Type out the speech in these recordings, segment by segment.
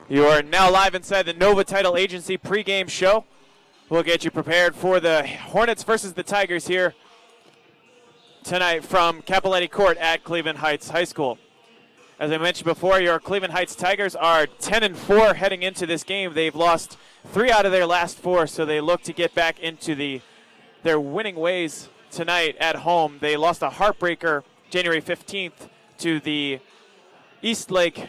You are now live inside the Nova Title Agency pregame show. We'll get you prepared for the Hornets versus the Tigers here tonight from Cappelletti Court at Cleveland Heights High School. As I mentioned before, your Cleveland Heights Tigers are 10-4 heading into this game. They've lost 3 out of their last 4, so they look to get back into their winning ways tonight at home. They lost a heartbreaker January 15th to the East Lake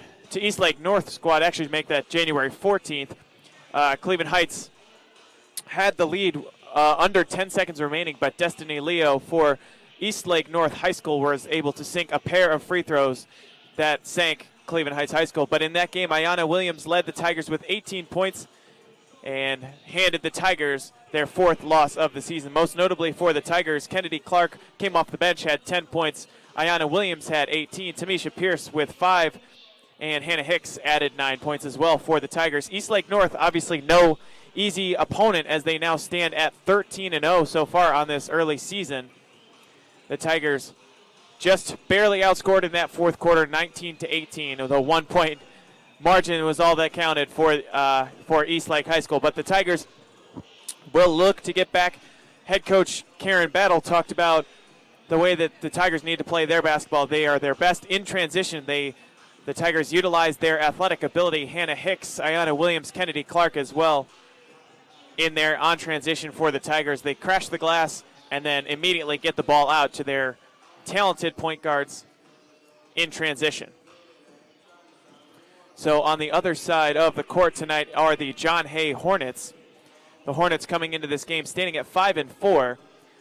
North squad, actually to make that January 14th. Cleveland Heights had the lead under 10 seconds remaining, but Destiny Leo for East Lake North High School was able to sink a pair of free throws that sank Cleveland Heights High School. But in that game, Ayanna Williams led the Tigers with 18 points and handed the Tigers their 4th loss of the season. Most notably for the Tigers, Kennedy Clark came off the bench, had 10 points. Ayanna Williams had 18. Tamisha Pierce with 5. And Hannah Hicks added 9 points as well for the Tigers. East Lake North, obviously no easy opponent as they now stand at 13-0 so far on this early season. The Tigers just barely outscored in that 4th quarter, 19-18. The 1-point margin was all that counted for East Lake High School. But the Tigers will look to get back. Head coach Karen Battle talked about the way that the Tigers need to play their basketball. They are their best in transition. The Tigers utilize their athletic ability. Hannah Hicks, Ayanna Williams, Kennedy Clark as well in there on transition for the Tigers. They crash the glass and then immediately get the ball out to their talented point guards in transition. So on the other side of the court tonight are the John Hay Hornets. The Hornets coming into this game standing at 5-4,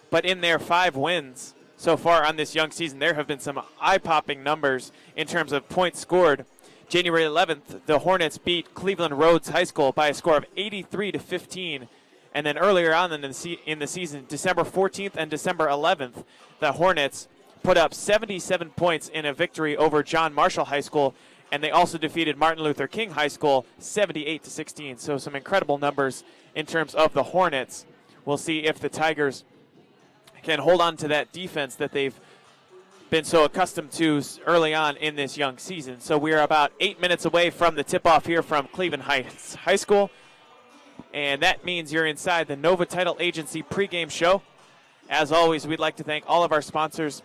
but in their 5 wins so far on this young season, there have been some eye-popping numbers in terms of points scored. January 11th, the Hornets beat Cleveland Rhodes High School by a score of 83-15. And then earlier on in the season, December 14th and December 11th, the Hornets put up 77 points in a victory over John Marshall High School, and they also defeated Martin Luther King High School 78-16. So some incredible numbers in terms of the Hornets. We'll see if the Tigers can hold on to that defense that they've been so accustomed to early on in this young season. So we are about 8 minutes away from the tip-off here from Cleveland Heights High School. And that means you're inside the Nova Title Agency pregame show. As always, we'd like to thank all of our sponsors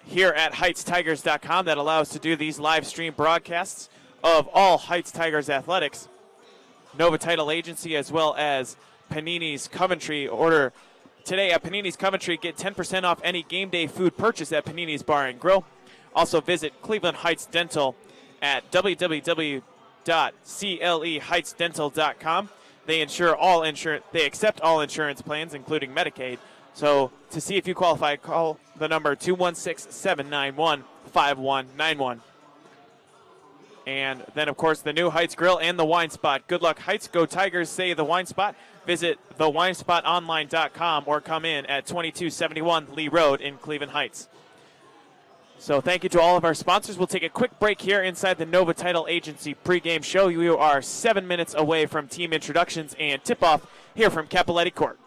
here at HeightsTigers.com that allow us to do these live stream broadcasts of all Heights Tigers athletics. Nova Title Agency as well as Panini's Coventry. Order today at Panini's Coventry. Get 10% off any game day food purchase at Panini's Bar and Grill. Also visit Cleveland Heights Dental at www.cleheightsdental.com. They accept all insurance plans, including Medicaid. So to see if you qualify, call the number 216-791-5191. And then, of course, the new Heights Grill and the Wine Spot. Good luck, Heights. Go Tigers, say the Wine Spot. Visit thewinespotonline.com or come in at 2271 Lee Road in Cleveland Heights. So thank you to all of our sponsors. We'll take a quick break here inside the Nova Title Agency pregame show. You are 7 minutes away from team introductions and tip-off here from Cappelletti Court.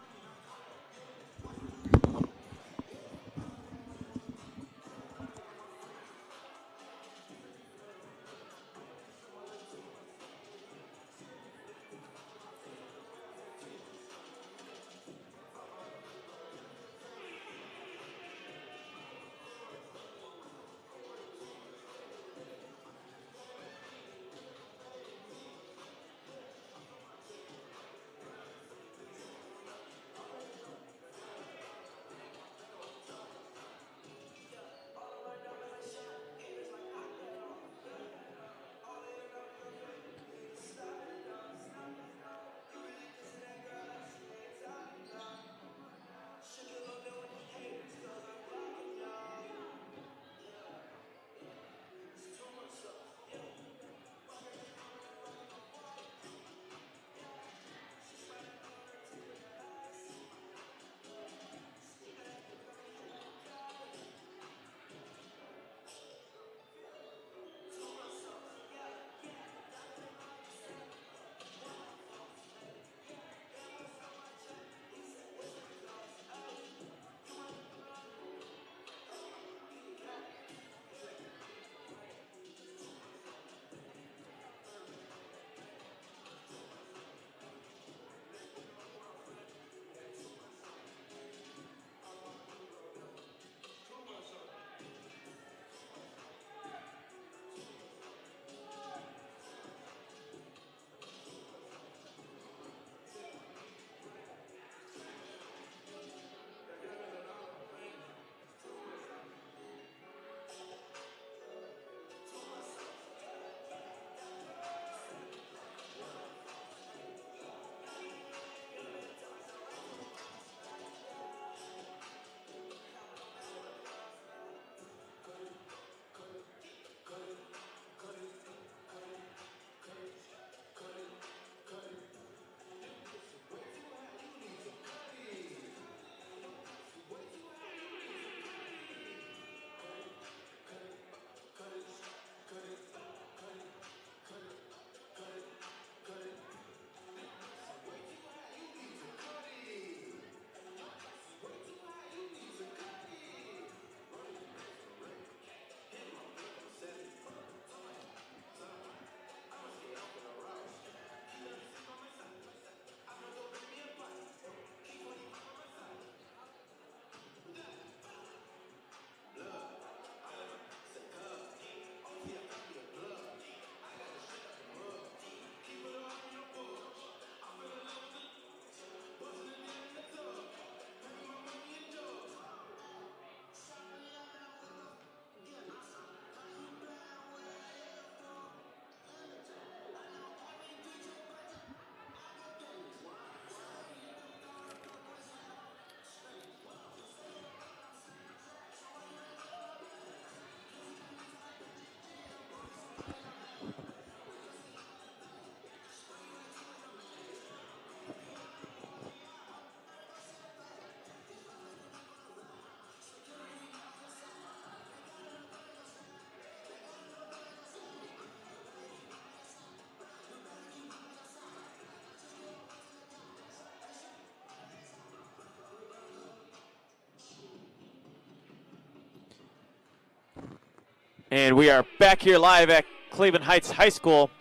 And we are back here live at Cleveland Heights High School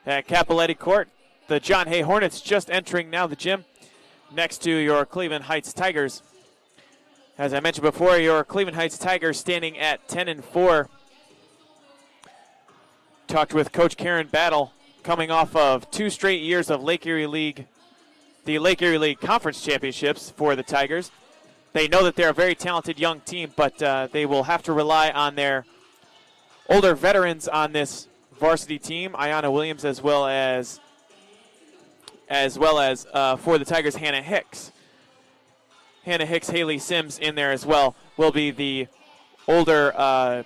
at Capoletti Court. The John Hay Hornets just entering now the gym next to your Cleveland Heights Tigers. As I mentioned before, your Cleveland Heights Tigers standing at 10-4. Talked with Coach Karen Battle, coming off of 2 straight years of the Lake Erie League Conference Championships for the Tigers. They know that they're a very talented young team, but they will have to rely on their older veterans on this varsity team, Ayanna Williams, as well as for the Tigers, Hannah Hicks. Hannah Hicks, Haley Sims in there as well will be the older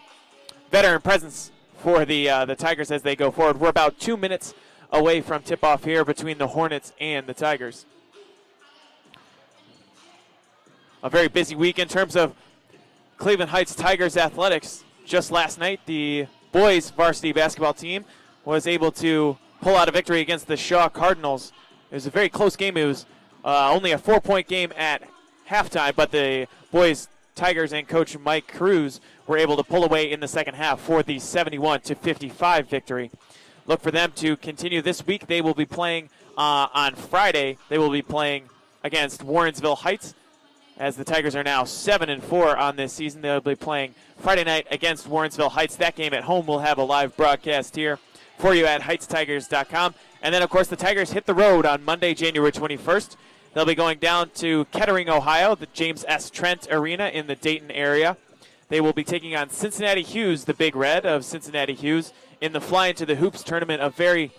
veteran presence for the Tigers as they go forward. We're about 2 minutes away from tip-off here between the Hornets and the Tigers. A very busy week in terms of Cleveland Heights Tigers athletics. Just last night, the boys varsity basketball team was able to pull out a victory against the Shaw Cardinals. It was a very close game. It was only a 4-point game at halftime, but the boys Tigers and Coach Mike Cruz were able to pull away in the second half for the 71-55 victory. Look for them to continue this week. They will be playing on Friday. They will be playing against Warrensville Heights, as the Tigers are now 7-4 on this season. They'll be playing Friday night against Warrensville Heights. That game at home will have a live broadcast here for you at HeightsTigers.com. And then, of course, the Tigers hit the road on Monday, January 21st. They'll be going down to Kettering, Ohio, the James S. Trent Arena in the Dayton area. They will be taking on Cincinnati Hughes, the Big Red of Cincinnati Hughes, in the Fly Into the Hoops tournament, a very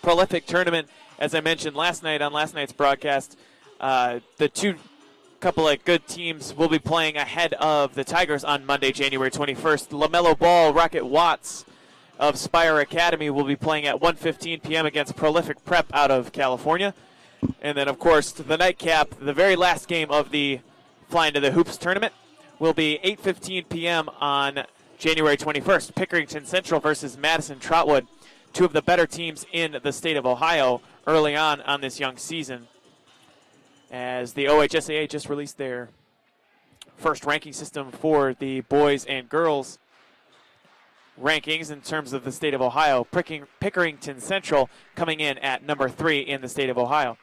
prolific tournament, as I mentioned last night on last night's broadcast. The couple of good teams will be playing ahead of the Tigers on Monday, January 21st. LaMelo Ball, Rocket Watts of Spire Academy will be playing at 1:15 p.m. against Prolific Prep out of California. And then, of course, the nightcap, the very last game of the Fly Into the Hoops tournament, will be 8:15 p.m. on January 21st. Pickerington Central versus Madison Trotwood, 2 of the better teams in the state of Ohio early on this young season, as the OHSAA just released their first ranking system for the boys and girls rankings in terms of the state of Ohio. Pickerington Central coming in at number 3 in the state of Ohio.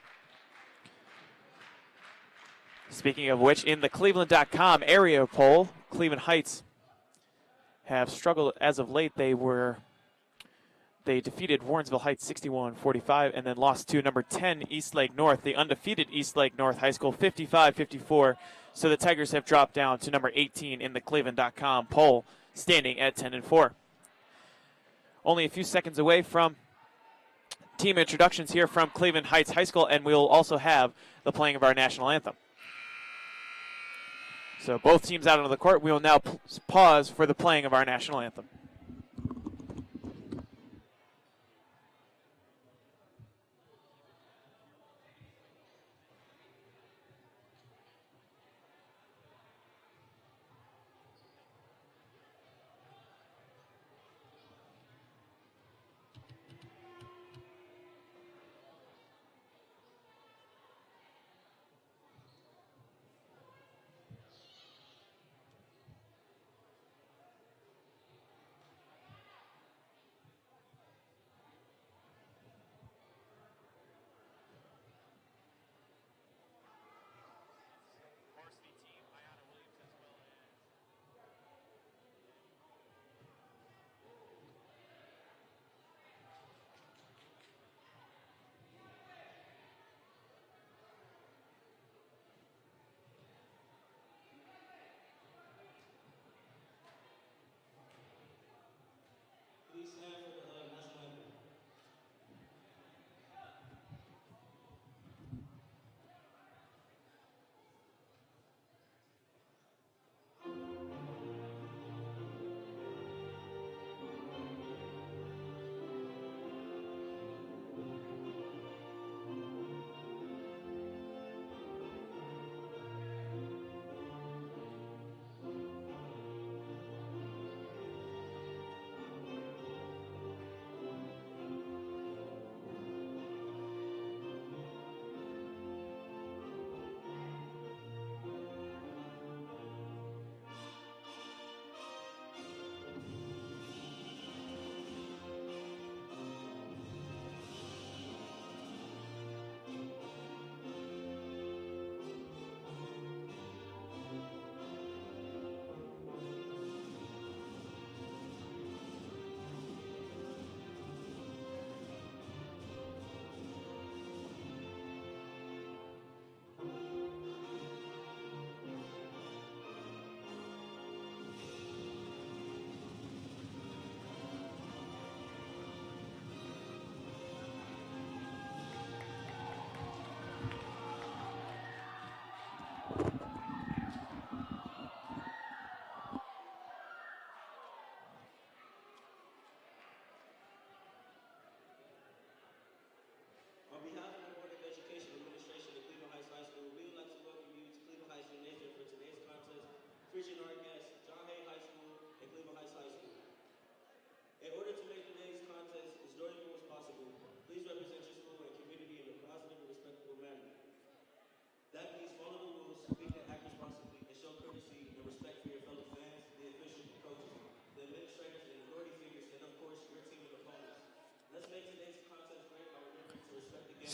Speaking of which, in the Cleveland.com area poll, Cleveland Heights have struggled as of late. They defeated Warrensville Heights 61-45 and then lost to number 10 Eastlake North, the undefeated Eastlake North High School, 55-54. So the Tigers have dropped down to number 18 in the Cleveland.com poll, standing at 10-4. Only a few seconds away from team introductions here from Cleveland Heights High School, and we'll also have the playing of our national anthem. So both teams out on the court. We will now pause for the playing of our national anthem.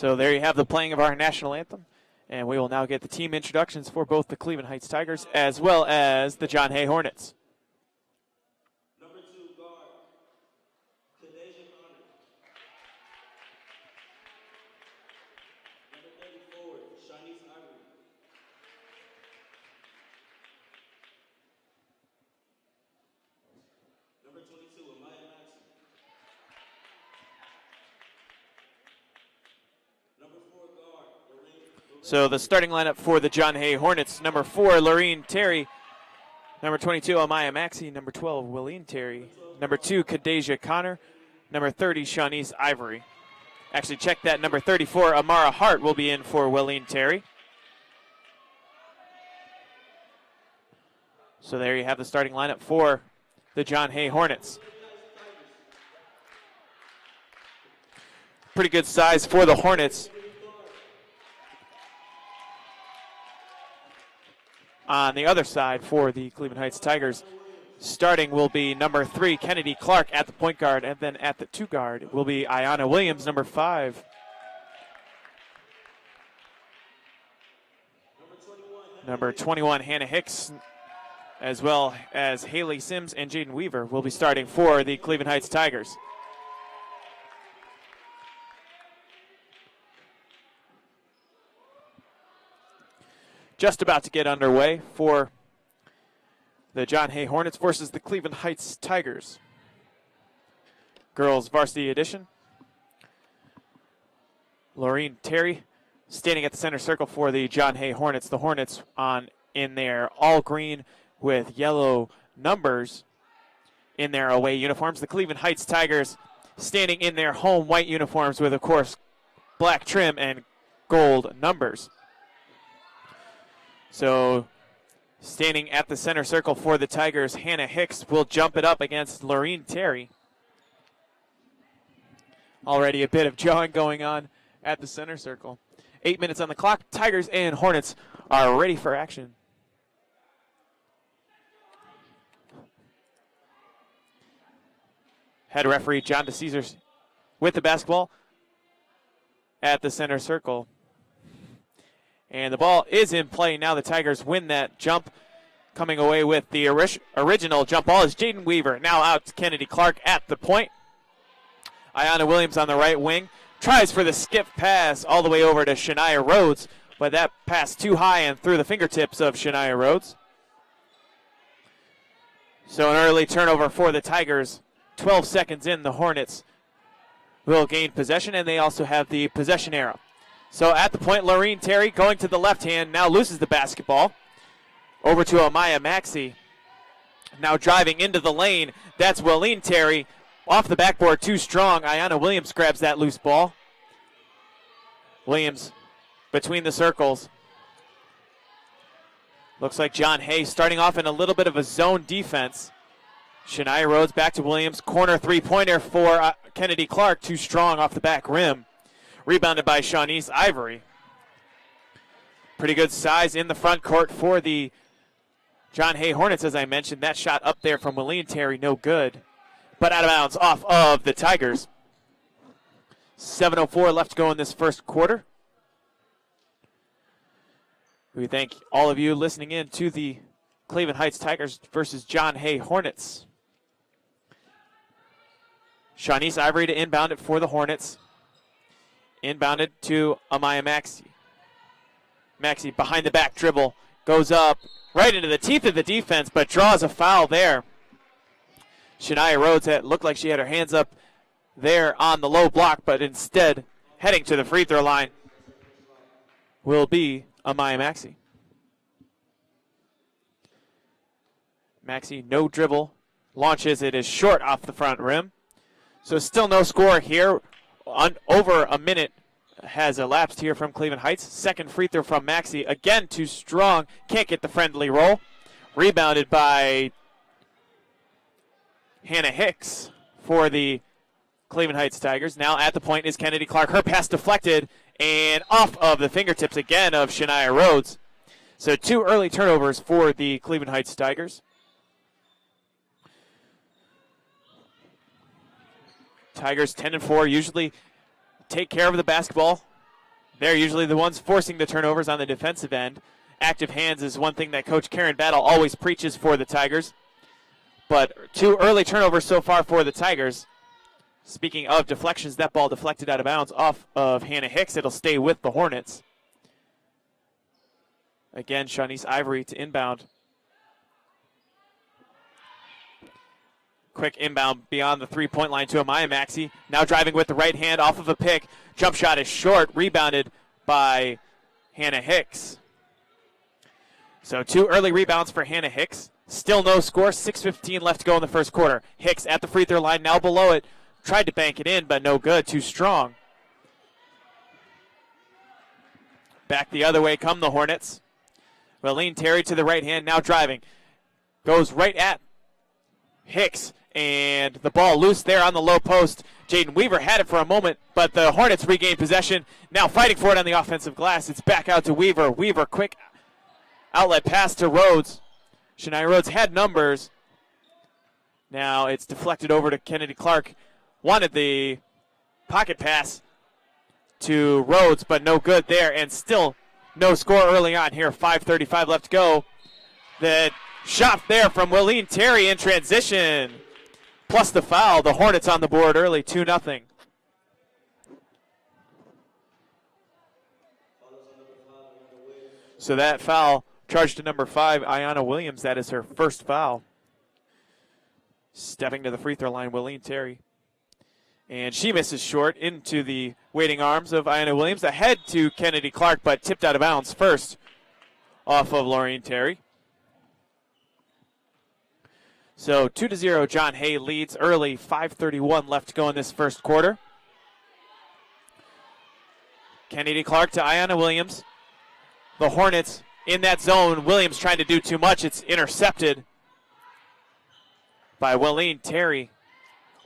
So there you have the playing of our national anthem. And we will now get the team introductions for both the Cleveland Heights Tigers as well as the John Hay Hornets. Number 2 guard, Kadeja Connor. Number 30 forward, Shanice Ivory. Number 22, Amaya Maxey. Number 4 guard, Lorraine. So the starting lineup for the John Hay Hornets: number 4, Lorraine Terry; number 22, Amaya Maxey; number 12, Willeen Terry; number 2, Kadeja Connor; number 30, Shanice Ivory. Actually, check that. Number 34, Amara Hart will be in for Willeen Terry. So there you have the starting lineup for the John Hay Hornets. Pretty good size for the Hornets. On the other side for the Cleveland Heights Tigers, starting will be number 3, Kennedy Clark at the point guard, and then at the 2 guard will be Ayanna Williams, number 5. Number 21, Hannah Hicks, as well as Haley Sims and Jaden Weaver will be starting for the Cleveland Heights Tigers. Just about to get underway for the John Hay Hornets versus the Cleveland Heights Tigers. Girls varsity edition. Lorraine Terry standing at the center circle for the John Hay Hornets. The Hornets in their all green with yellow numbers in their away uniforms. The Cleveland Heights Tigers standing in their home white uniforms with, of course, black trim and gold numbers. So standing at the center circle for the Tigers, Hannah Hicks will jump it up against Lorraine Terry. Already a bit of jawing going on at the center circle. 8 minutes on the clock. Tigers and Hornets are ready for action. Head referee John DeCesar with the basketball at the center circle. And the ball is in play. Now the Tigers win that jump. Coming away with the original jump ball is Jaden Weaver. Now out to Kennedy Clark at the point. Ayanna Williams on the right wing. Tries for the skip pass all the way over to Shania Rhodes. But that pass too high and through the fingertips of Shania Rhodes. So an early turnover for the Tigers. 12 seconds in, the Hornets will gain possession, and they also have the possession arrow. So at the point, Lorraine Terry going to the left hand, now loses the basketball. Over to Amaya Maxey. Now driving into the lane. That's Willeen Terry. Off the backboard, too strong. Ayanna Williams grabs that loose ball. Williams between the circles. Looks like John Hay starting off in a little bit of a zone defense. Shania Rhodes back to Williams. Corner three-pointer for Kennedy Clark. Too strong off the back rim. Rebounded by Shanice Ivory. Pretty good size in the front court for the John Hay Hornets, as I mentioned. That shot up there from Willeen Terry, no good. But out of bounds off of the Tigers. 7:04 left to go in this first quarter. We thank all of you listening in to the Cleveland Heights Tigers versus John Hay Hornets. Shanice Ivory to inbound it for the Hornets. Inbounded to Amaya Maxey. Maxey behind the back dribble. Goes up right into the teeth of the defense, but draws a foul there. Shania Rhodes looked like she had her hands up there on the low block, but instead heading to the free throw line will be Amaya Maxey. Maxey, no dribble. Launches it is short off the front rim. So still no score here. Over a minute has elapsed here from Cleveland Heights. Second free throw from Maxey. Again, too strong. Can't get the friendly roll. Rebounded by Hannah Hicks for the Cleveland Heights Tigers. Now at the point is Kennedy Clark. Her pass deflected and off of the fingertips again of Shania Rhodes. So 2 early turnovers for the Cleveland Heights Tigers. Tigers 10-4 usually take care of the basketball They're usually the ones forcing the turnovers on the defensive end. Active hands is one thing that Coach Karen Battle always preaches for the Tigers. But 2 early turnovers so far for the Tigers. Speaking of deflections, that ball deflected out of bounds off of Hannah Hicks. It'll stay with the Hornets. Again, Shawnice Ivory to inbound. Quick inbound beyond the three-point line to Amaya Maxey. Now driving with the right hand off of a pick. Jump shot is short, rebounded by Hannah Hicks. So 2 early rebounds for Hannah Hicks. Still no score, 6:15 left to go in the first quarter. Hicks at the free throw line, now below it. Tried to bank it in, but no good, too strong. Back the other way come the Hornets. Wileen Terry to the right hand, now driving. Goes right at Hicks, and the ball loose there on the low post. Jaden Weaver had it for a moment, but the Hornets regain possession. Now fighting for it on the offensive glass. It's back out to Weaver. Weaver, quick outlet pass to Rhodes. Shania Rhodes had numbers. Now it's deflected over to Kennedy Clark. Wanted the pocket pass to Rhodes, but no good there, and still no score early on here. 5:35 left to go. The shot there from Wileen Terry in transition. Plus the foul. The Hornets on the board early, 2-0. So that foul charged to number 5, Ayanna Williams. That is her first foul. Stepping to the free throw line, Wileen Terry. And she misses short into the waiting arms of Ayanna Williams. Ahead to Kennedy Clark, but tipped out of bounds first off of Laureen Terry. So 2-0, John Hay leads early. 5:31 left to go in this first quarter. Kennedy Clark to Ayanna Williams. The Hornets in that zone. Williams trying to do too much. It's intercepted by Wileen Terry.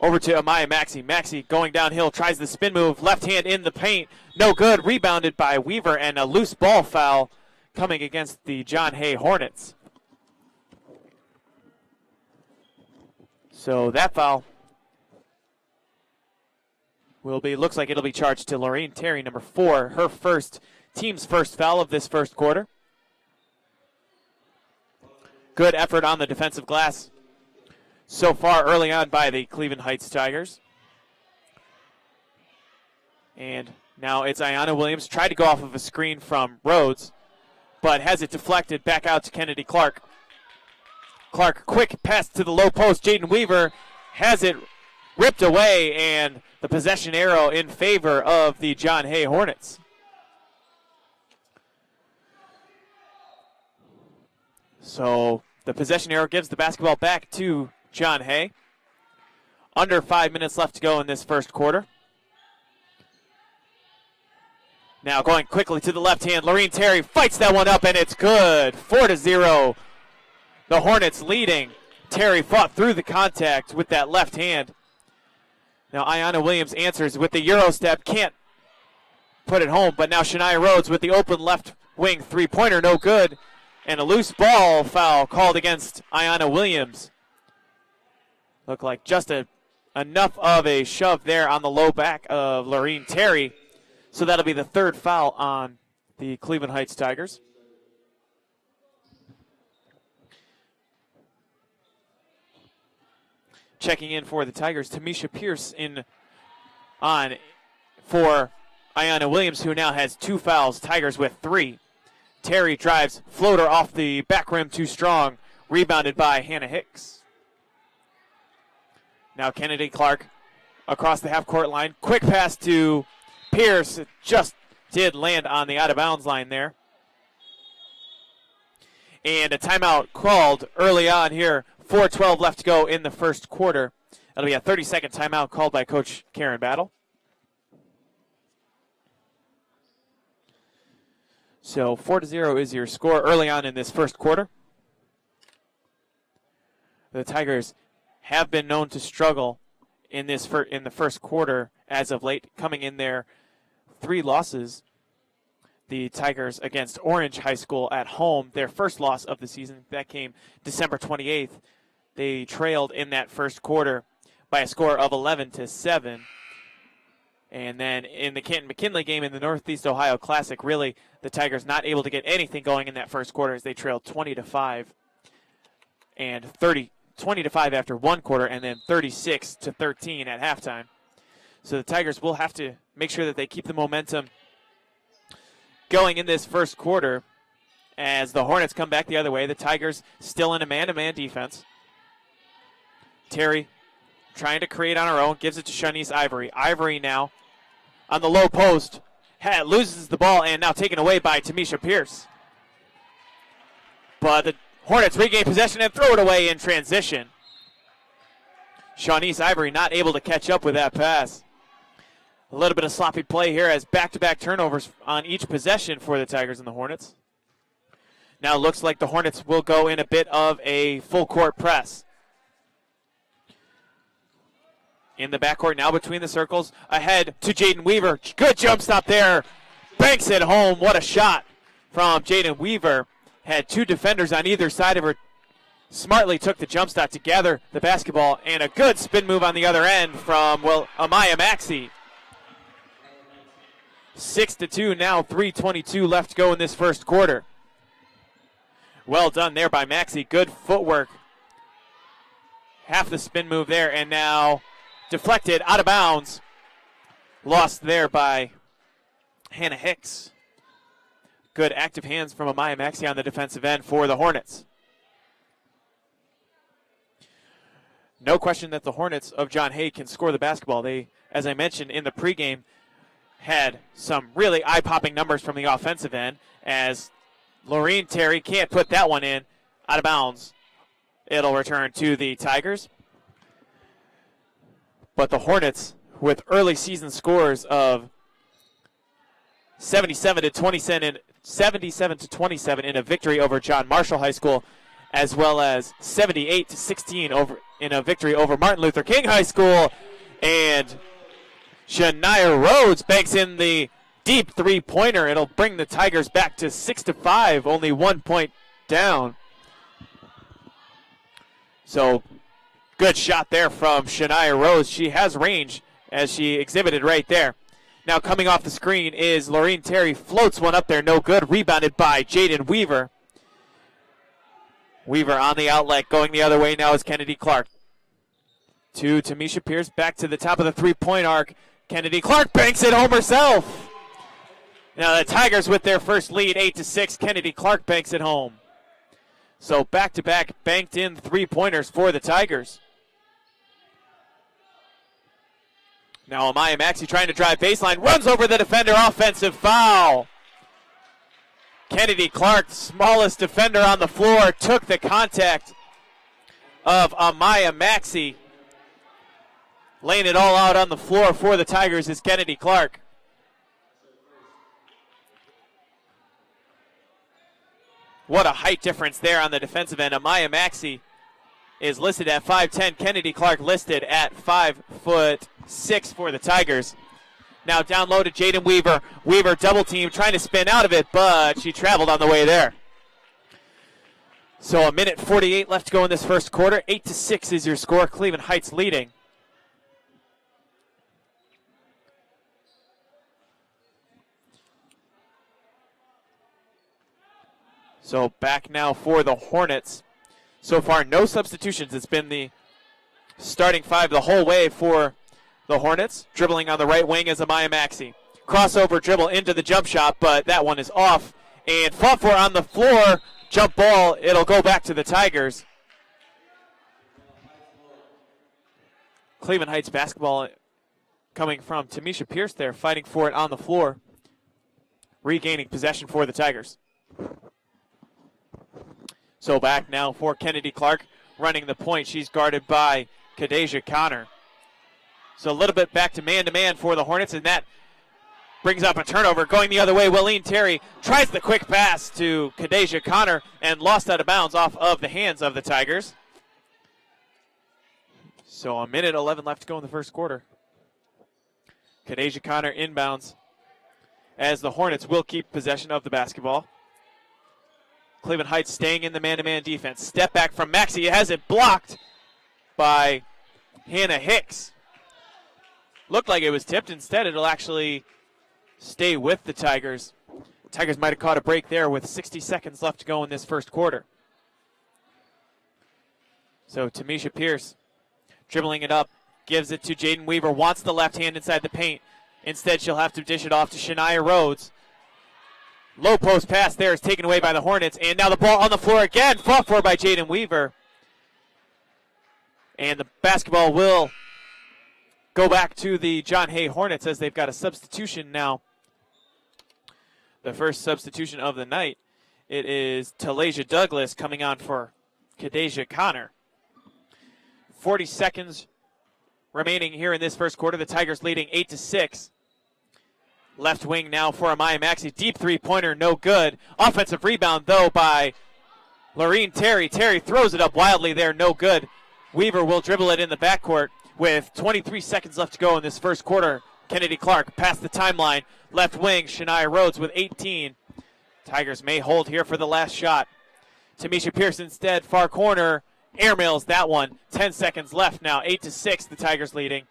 Over to Amaya Maxey. Maxey going downhill, tries the spin move. Left hand in the paint. No good. Rebounded by Weaver, and a loose ball foul coming against the John Hay Hornets. So that foul looks like it'll be charged to Laureen Terry, number 4, her team's first foul of this first quarter. Good effort on the defensive glass so far early on by the Cleveland Heights Tigers. And now it's Ayanna Williams. Tried to go off of a screen from Rhodes, but has it deflected back out to Kennedy Clark. Clark, quick pass to the low post. Jaden Weaver has it ripped away, and the possession arrow in favor of the John Hay Hornets. So the possession arrow gives the basketball back to John Hay. Under 5 minutes left to go in this first quarter. Now going quickly to the left hand, Laureen Terry fights that one up, and it's good. 4-0. The Hornets leading. Terry fought through the contact with that left hand. Now Ayanna Williams answers with the Euro step. Can't put it home, but now Shania Rhodes with the open left wing three-pointer, no good. And a loose ball foul called against Ayanna Williams. Looked like just enough of a shove there on the low back of Laureen Terry. So that'll be the third foul on the Cleveland Heights Tigers. Checking in for the Tigers, Tamisha Pierce on for Ayanna Williams, who now has 2 fouls. Tigers with 3. Terry drives, floater off the back rim, too strong. Rebounded by Hannah Hicks. Now Kennedy Clark across the half-court line. Quick pass to Pierce. It just did land on the out-of-bounds line there. And a timeout called early on here. 4:12 left to go in the first quarter. That'll be a 30-second timeout called by Coach Karen Battle. So 4-0 is your score early on in this first quarter. The Tigers have been known to struggle in the first quarter as of late, coming in there 3 losses. The Tigers against Orange High School at home, their first loss of the season. That came December 28th. They trailed in that first quarter by a score of 11-7. And then in the Canton-McKinley game in the Northeast Ohio Classic, really the Tigers not able to get anything going in that first quarter as they trailed 20-5 and 20-5 after one quarter, and then 36-13 at halftime. So the Tigers will have to make sure that they keep the momentum going in this first quarter as the Hornets come back the other way. The Tigers still in a man-to-man defense. Terry trying to create on her own, gives it to Shanice Ivory. Ivory now on the low post, loses the ball, and now taken away by Tamisha Pierce. But the Hornets regain possession and throw it away in transition. Shanice Ivory not able to catch up with that pass. A little bit of sloppy play here as back-to-back turnovers on each possession for the Tigers and the Hornets. Now it looks like the Hornets will go in a bit of a full-court press. In the backcourt now between the circles. Ahead to Jaden Weaver. Good jump stop there. Banks it home. What a shot from Jaden Weaver. Had two defenders on either side of her. Smartly took the jump stop to gather the basketball. And a good spin move on the other end from, Amaya Maxey. 6-2 now. 3:22 left to go in this first quarter. Well done there by Maxey. Good footwork. Half the spin move there. And now deflected out of bounds. Lost there by Hannah Hicks. Good active hands from Amaya Maxey on the defensive end for the Hornets. No question that the Hornets of John Hay can score the basketball. They, as I mentioned in the pregame, had some really eye-popping numbers from the offensive end as Laureen Terry can't put that one in. Out of bounds. It'll return to the Tigers. But the Hornets, with early season scores of 77-27 in a victory over John Marshall High School, as well as 78-16 in a victory over Martin Luther King High School. And Shania Rhodes banks in the deep three-pointer. It'll bring the Tigers back to 6-5, only 1 point down. So good shot there from Shania Rhodes. She has range as she exhibited right there. Now coming off the screen is Laureen Terry. Floats one up there, no good. Rebounded by Jaden Weaver. Weaver on the outlet, going the other way now is Kennedy Clark. To Tamisha Pierce, back to the top of the three-point arc. Kennedy Clark banks it home herself. Now the Tigers with their first lead, 8-6. Kennedy Clark banks it home. So back-to-back banked in three-pointers for the Tigers. Now Amaya Maxey trying to drive baseline, runs over the defender, offensive foul. Kennedy Clark, smallest defender on the floor, took the contact of Amaya Maxey. Laying it all out on the floor for the Tigers is Kennedy Clark. What a height difference there on the defensive end. Amaya Maxey is listed at 5'10". Kennedy Clark listed at 5'6" for the Tigers. Now down low to Jaden Weaver. Weaver double team, trying to spin out of it, but she traveled on the way there. So 1:48 left to go in this first quarter. 8-6 is your score. Cleveland Heights leading. So back now for the Hornets. So far, no substitutions. It's been the starting five the whole way for the Hornets. Dribbling on the right wing is Amaya Maxey. Crossover dribble into the jump shot, but that one is off. And fought for on the floor. Jump ball. It'll go back to the Tigers. Cleveland Heights basketball coming from Tamisha Pierce there, fighting for it on the floor. Regaining possession for the Tigers. So back now for Kennedy Clark, running the point. She's guarded by Kadeja Connor. So a little bit back to man for the Hornets, and that brings up a turnover. Going the other way, Willeen Terry tries the quick pass to Kadeja Connor and lost out of bounds off of the hands of the Tigers. So 1:11 left to go in the first quarter. Kadeja Connor inbounds as the Hornets will keep possession of the basketball. Cleveland Heights staying in the man-to-man defense. Step back from Maxey. It has it blocked by Hannah Hicks. looked like it was tipped. Instead, it'll actually stay with the Tigers. Tigers might have caught a break there with 60 seconds left to go in this first quarter. So Tamisha Pierce dribbling it up, gives it to Jaden Weaver, wants the left hand inside the paint. Instead, she'll have to dish it off to Shania Rhodes. Low post pass there is taken away by the Hornets, and now the ball on the floor again, fought for by Jaden Weaver. And the basketball will go back to the John Hay Hornets as they've got a substitution now. The first substitution of the night. It is Talasia Douglas coming on for Kadeja Connor. 40 seconds remaining here in this first quarter. The Tigers leading 8-6. Left wing now for Amaya Maxey. Deep three-pointer, no good. Offensive rebound, though, by Lorene Terry. Terry throws it up wildly there, no good. Weaver will dribble it in the backcourt with 23 seconds left to go in this first quarter. Kennedy Clark past the timeline. Left wing, Shania Rhodes with 18. Tigers may hold here for the last shot. Tamisha Pierce instead, far corner. Airmails that one. 10 seconds left now. 8-6, the Tigers leading.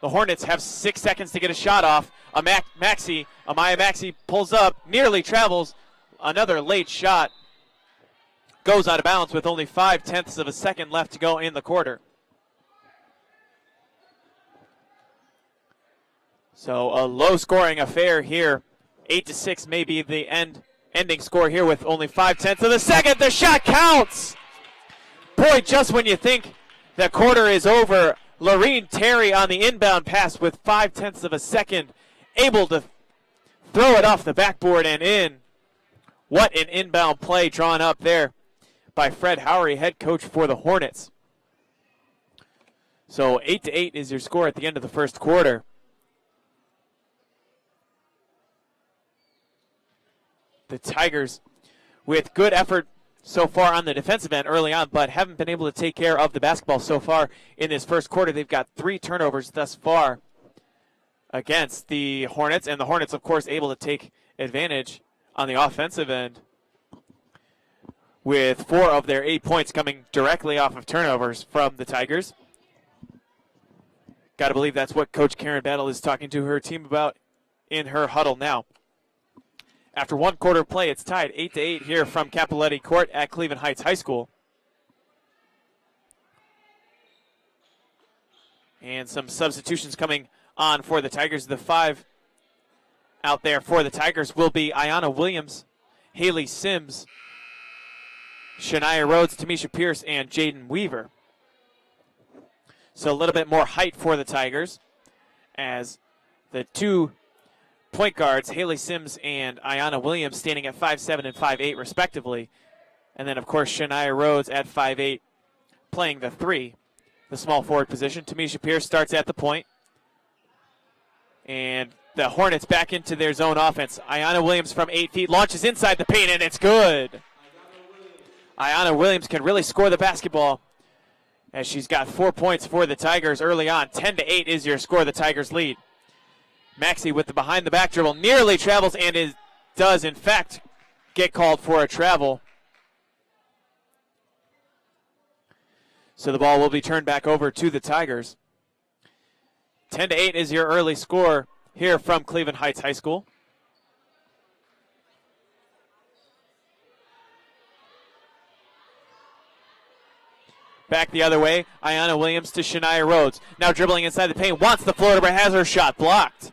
The Hornets have 6 seconds to get a shot off. Amaya Maxey pulls up, nearly travels. Another late shot. Goes out of bounds with only 0.5 of a second left to go in the quarter. So a low-scoring affair here. 8-6 may be the ending score here with only 0.5 of a second. The shot counts! Boy, just when you think the quarter is over, Lorene Terry on the inbound pass with 0.5 of a second, able to throw it off the backboard and in. What an inbound play drawn up there by Fred Howery, head coach for the Hornets. So 8-8 is your score at the end of the first quarter. The Tigers with good effort so far on the defensive end early on, but haven't been able to take care of the basketball so far in this first quarter. They've got 3 turnovers thus far against the Hornets, and the Hornets, of course, able to take advantage on the offensive end with 4 of their 8 points coming directly off of turnovers from the Tigers. Got to believe that's what Coach Karen Battle is talking to her team about in her huddle now. After one quarter of play, it's tied 8-8 here from Cappelletti Court at Cleveland Heights High School. And some substitutions coming on for the Tigers. The 5 out there for the Tigers will be Ayanna Williams, Haley Sims, Shania Rhodes, Tamisha Pierce, and Jaden Weaver. So a little bit more height for the Tigers as the 2 point guards, Haley Sims and Ayanna Williams, standing at 5'7" and 5'8" respectively. And then, of course, Shania Rhodes at 5'8", playing the 3, the small forward position. Tamisha Pierce starts at the point. And the Hornets back into their zone offense. Ayanna Williams from 8 feet launches inside the paint, and it's good. Ayanna Williams can really score the basketball as she's got 4 points for the Tigers early on. 10-8 is your score. The Tigers lead. Maxey with the behind-the-back dribble nearly travels and does, in fact, get called for a travel. So the ball will be turned back over to the Tigers. 10-8 is your early score here from Cleveland Heights High School. Back the other way, Ayanna Williams to Shania Rhodes. Now dribbling inside the paint, wants the floater, but has her shot blocked.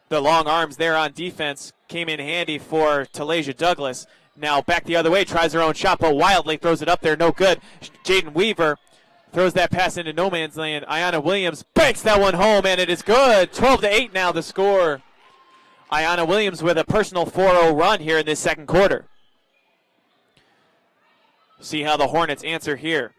The long arms there on defense came in handy for Talasia Douglas. Now back the other way, tries her own shot, but wildly throws it up there, no good. Jaden Weaver throws that pass into no man's land. Ayanna Williams banks that one home, and it is good. 12-8 now the score. Ayanna Williams with a personal 4-0 run here in this second quarter. See how the Hornets answer here.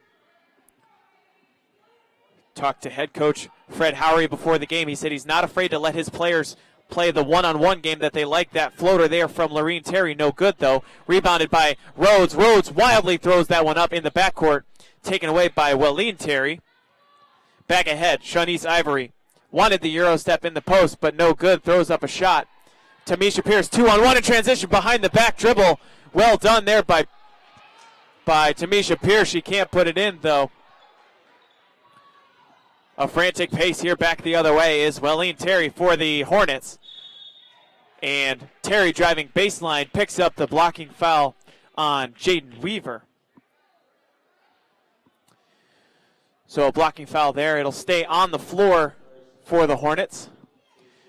Talked to head coach Fred Howery before the game. He said he's not afraid to let his players play the one-on-one game that they like. That floater there from Lorene Terry, no good though. Rebounded by Rhodes. Rhodes wildly throws that one up in the backcourt. Taken away by Welleen Terry. Back ahead, Shanice Ivory. Wanted the Euro step in the post, but no good. Throws up a shot. Tamisha Pierce, 2-on-1 in transition behind the back dribble. Well done there by Tamisha Pierce. She can't put it in though. A frantic pace here back the other way is Welleen Terry for the Hornets. And Terry driving baseline picks up the blocking foul on Jaden Weaver. So a blocking foul there. It'll stay on the floor for the Hornets.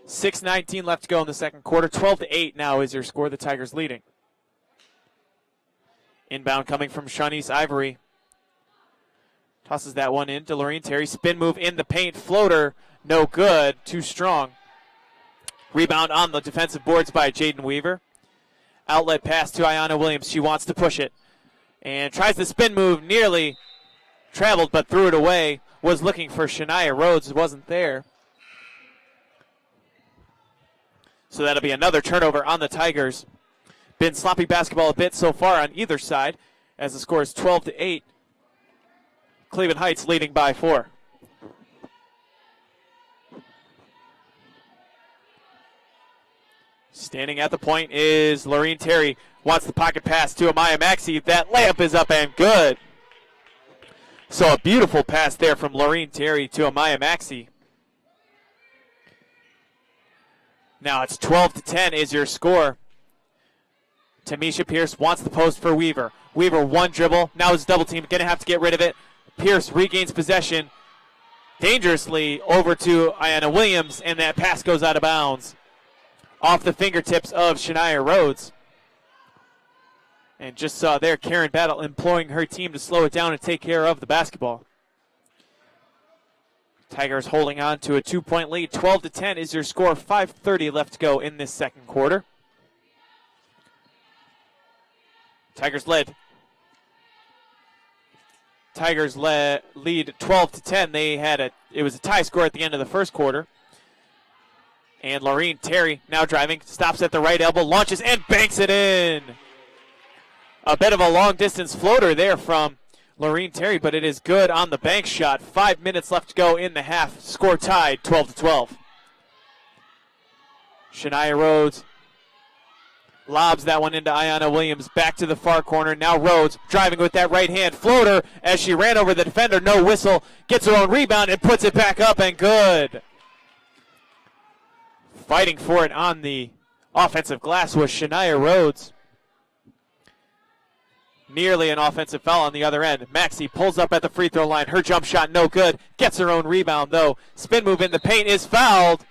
6:19 left to go in the second quarter. 12-8 now is your score. The Tigers leading. Inbound coming from Shawnice Ivory. Tosses that one in to Lorene Terry. Spin move in the paint. Floater, no good. Too strong. Rebound on the defensive boards by Jaden Weaver. Outlet pass to Ayanna Williams. She wants to push it. And tries the spin move. Nearly traveled but threw it away. Was looking for Shania Rhodes. Wasn't there. So that'll be another turnover on the Tigers. Been sloppy basketball a bit so far on either side as the score is 12-8. Cleveland Heights leading by 4. Standing at the point is Lorene Terry. Wants the pocket pass to Amaya Maxey. That layup is up and good. So a beautiful pass there from Lorene Terry to Amaya Maxey. Now it's 12-10 is your score. Tamisha Pierce wants the post for Weaver. Weaver one dribble. Now it's double team. Going to have to get rid of it. Pierce regains possession dangerously over to Ayanna Williams, and that pass goes out of bounds. Off the fingertips of Shania Rhodes. And just saw there Karen Battle imploring her team to slow it down and take care of the basketball. Tigers holding on to a 2-point lead. 12-10 is your score. 5:30 left to go in this second quarter. Tigers lead 12-10. It was a tie score at the end of the first quarter. And Lorene Terry now driving, stops at the right elbow, launches and banks it in. A bit of a long distance floater there from Lorene Terry, but it is good on the bank shot. 5 minutes left to go in the half. Score tied 12-12. Shania Rhodes lobs that one into Ayanna Williams. Back to the far corner. Now Rhodes driving with that right hand floater as she ran over the defender. No whistle. Gets her own rebound and puts it back up and good. Fighting for it on the offensive glass was Shania Rhodes. Nearly an offensive foul on the other end. Maxey pulls up at the free throw line. Her jump shot no good. Gets her own rebound though. Spin move in the paint is fouled.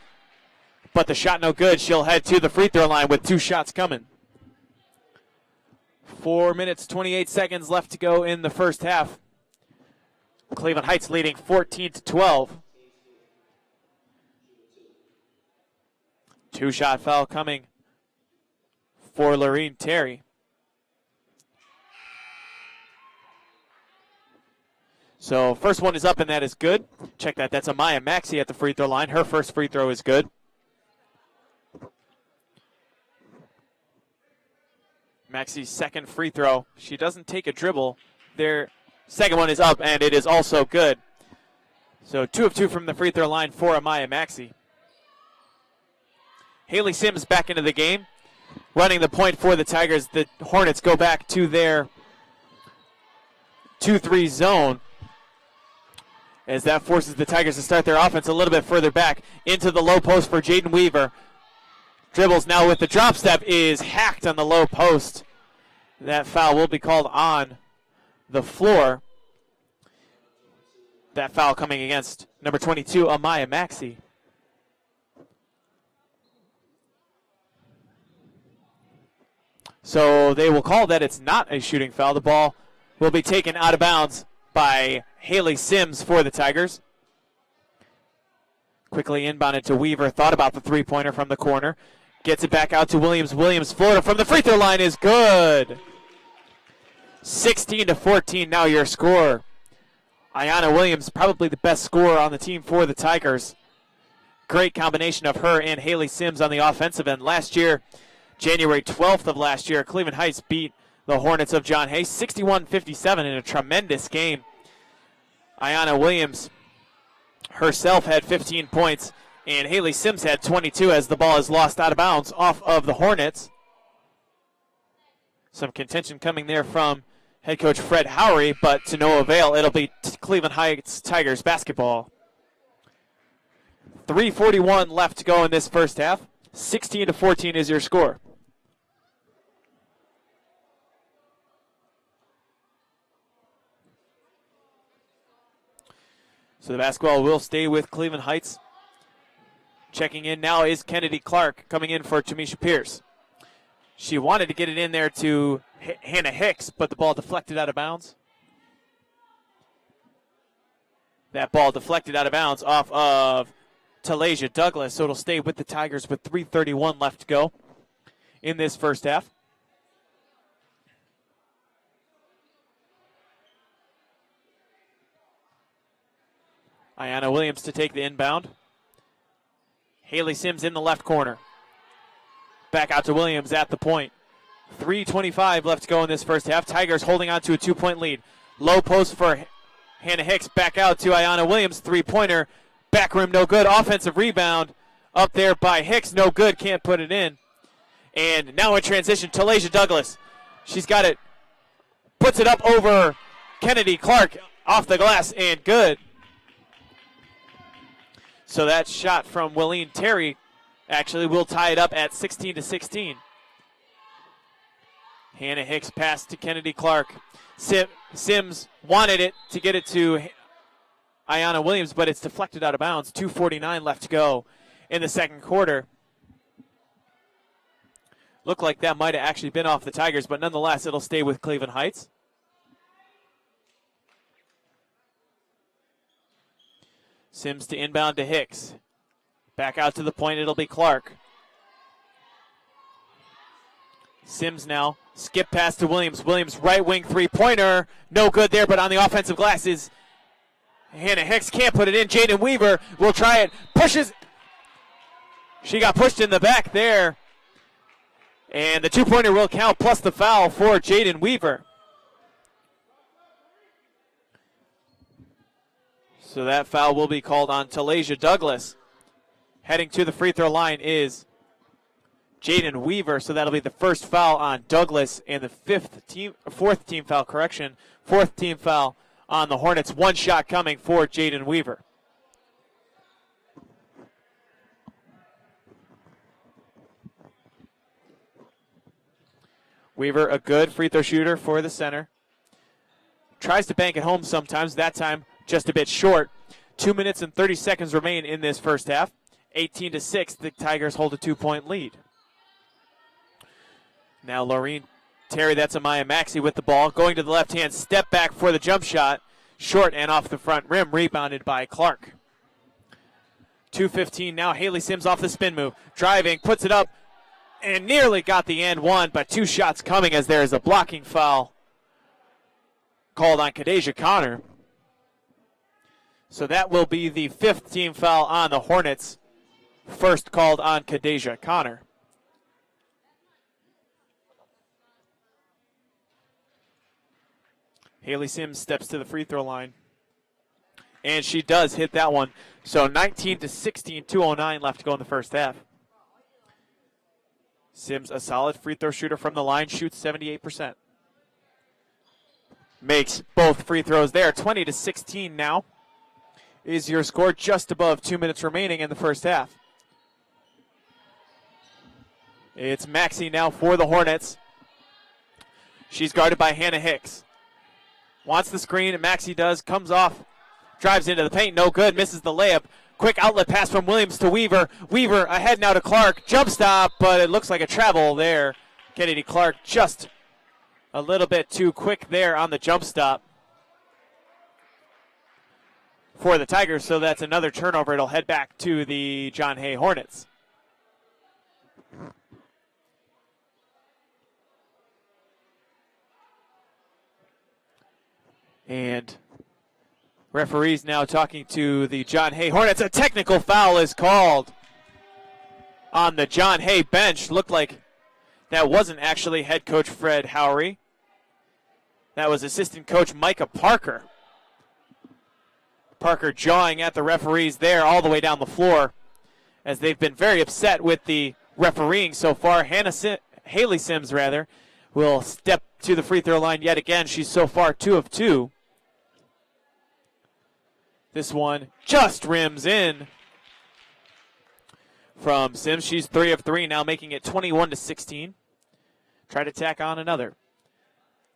But the shot no good. She'll head to the free throw line with 2 shots coming. 4 minutes, 28 seconds left to go in the first half. Cleveland Heights leading 14-12. 2-shot foul coming for Lorene Terry. So first one is up and that is good. Check that. That's Amaya Maxey at the free throw line. Her first free throw is good. Maxey's second free throw. She doesn't take a dribble. Their second one is up and it is also good. So 2 of 2 from the free throw line for Amaya Maxey. Haley Sims back into the game. Running the point for the Tigers. The Hornets go back to their 2-3 zone. As that forces the Tigers to start their offense a little bit further back into the low post for Jaden Weaver. Dribbles now with the drop step is hacked on the low post. That foul will be called on the floor. That foul coming against number 22, Amaya Maxey. So they will call that it's not a shooting foul. The ball will be taken out of bounds by Haley Sims for the Tigers. Quickly inbounded to Weaver. Thought about the three-pointer from the corner. Gets it back out to Williams. Williams floater from the free throw line is good. 16-14 now your score. Ayanna Williams, probably the best scorer on the team for the Tigers. Great combination of her and Haley Sims on the offensive end. Last year, January 12th of last year, Cleveland Heights beat the Hornets of John Hay 61-57 in a tremendous game. Ayanna Williams herself had 15 points, and Haley Sims had 22 as the ball is lost out of bounds off of the Hornets. Some contention coming there from head coach Fred Howery, but to no avail. It'll be Cleveland Heights Tigers basketball. 3:41 left to go in this first half. 16-14 is your score. So the basketball will stay with Cleveland Heights. Checking in now is Kennedy Clark coming in for Tamisha Pierce. She wanted to get it in there to Hannah Hicks, but the ball deflected out of bounds. That ball deflected out of bounds off of Talasia Douglas, so it'll stay with the Tigers with 3:31 left to go in this first half. Ayanna Williams to take the inbound. Haley Sims in the left corner. Back out to Williams at the point. 3:25 left to go in this first half. Tigers holding on to a 2-point lead. Low post for Hannah Hicks. Back out to Ayanna Williams. Three-pointer. Back rim no good. Offensive rebound up there by Hicks. No good. Can't put it in. And now in transition, Talasia Douglas. She's got it. Puts it up over Kennedy Clark. Off the glass and good. So that shot from Willeen Terry actually will tie it up at 16-16. Hannah Hicks pass to Kennedy Clark. Sims wanted it to get it to Ayanna Williams, but it's deflected out of bounds. 2:49 left to go in the second quarter. Looked like that might have actually been off the Tigers, but nonetheless, it'll stay with Cleveland Heights. Sims to inbound to Hicks. Back out to the point, it'll be Clark. Sims now, skip pass to Williams. Williams right wing three-pointer. No good there, but on the offensive glass is Hannah Hicks. Can't put it in. Jaden Weaver will try it. Pushes. She got pushed in the back there. And the two-pointer will count, plus the foul for Jaden Weaver. So that foul will be called on Talasia Douglas. Heading to the free throw line is Jaden Weaver, so that'll be the first foul on Douglas and the fourth team foul on the Hornets. One shot coming for Jaden Weaver. Weaver, a good free throw shooter for the center. Tries to bank it home sometimes. That time, just a bit short. 2 minutes and 30 seconds remain in this first half. 18-6, the Tigers hold a 2-point lead. Now Laureen Terry, that's Amaya Maxey with the ball. Going to the left hand, step back for the jump shot. Short and off the front rim, rebounded by Clark. 2:15 now, Haley Sims off the spin move. Driving, puts it up, and nearly got the and one, but two shots coming as there is a blocking foul called on Kadeja Connor. So that will be the fifth team foul on the Hornets. First called on Kadeja Connor. Haley Sims steps to the free throw line. And she does hit that one. So 19-16, 2:09 left to go in the first half. Sims, a solid free throw shooter from the line, shoots 78%. Makes both free throws there. 20-16 now is your score, just above 2 minutes remaining in the first half. It's Maxey now for the Hornets. She's guarded by Hannah Hicks. Wants the screen, and Maxey does. Comes off, drives into the paint, no good, misses the layup. Quick outlet pass from Williams to Weaver. Weaver ahead now to Clark. Jump stop, but it looks like a travel there. Kennedy Clark just a little bit too quick there on the jump stop for the Tigers, so that's another turnover. It'll head back to the John Hay Hornets. And referees now talking to the John Hay Hornets. A technical foul is called on the John Hay bench. Looked like that wasn't actually head coach Fred Howery. That was assistant coach Micah Parker. Parker jawing at the referees there all the way down the floor, as they've been very upset with the refereeing so far. Haley Sims will step to the free throw line yet again. She's so far 2 of 2. This one just rims in. from Sims. She's 3 of 3 now, making it 21-16. Try to tack on another.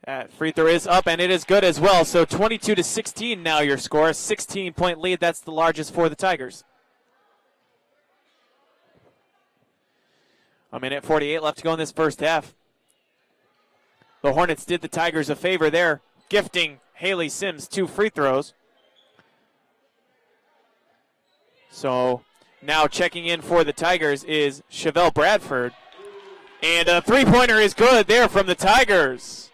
That free throw is up, and it is good as well. So 22-16 now your score. A 16-point lead. That's the largest for the Tigers. A minute 48 left to go in this first half. The Hornets did the Tigers a favor there, gifting Haley Sims 2 free throws. So now checking in for the Tigers is Chevelle Bradford. And a three-pointer is good there from the Tigers.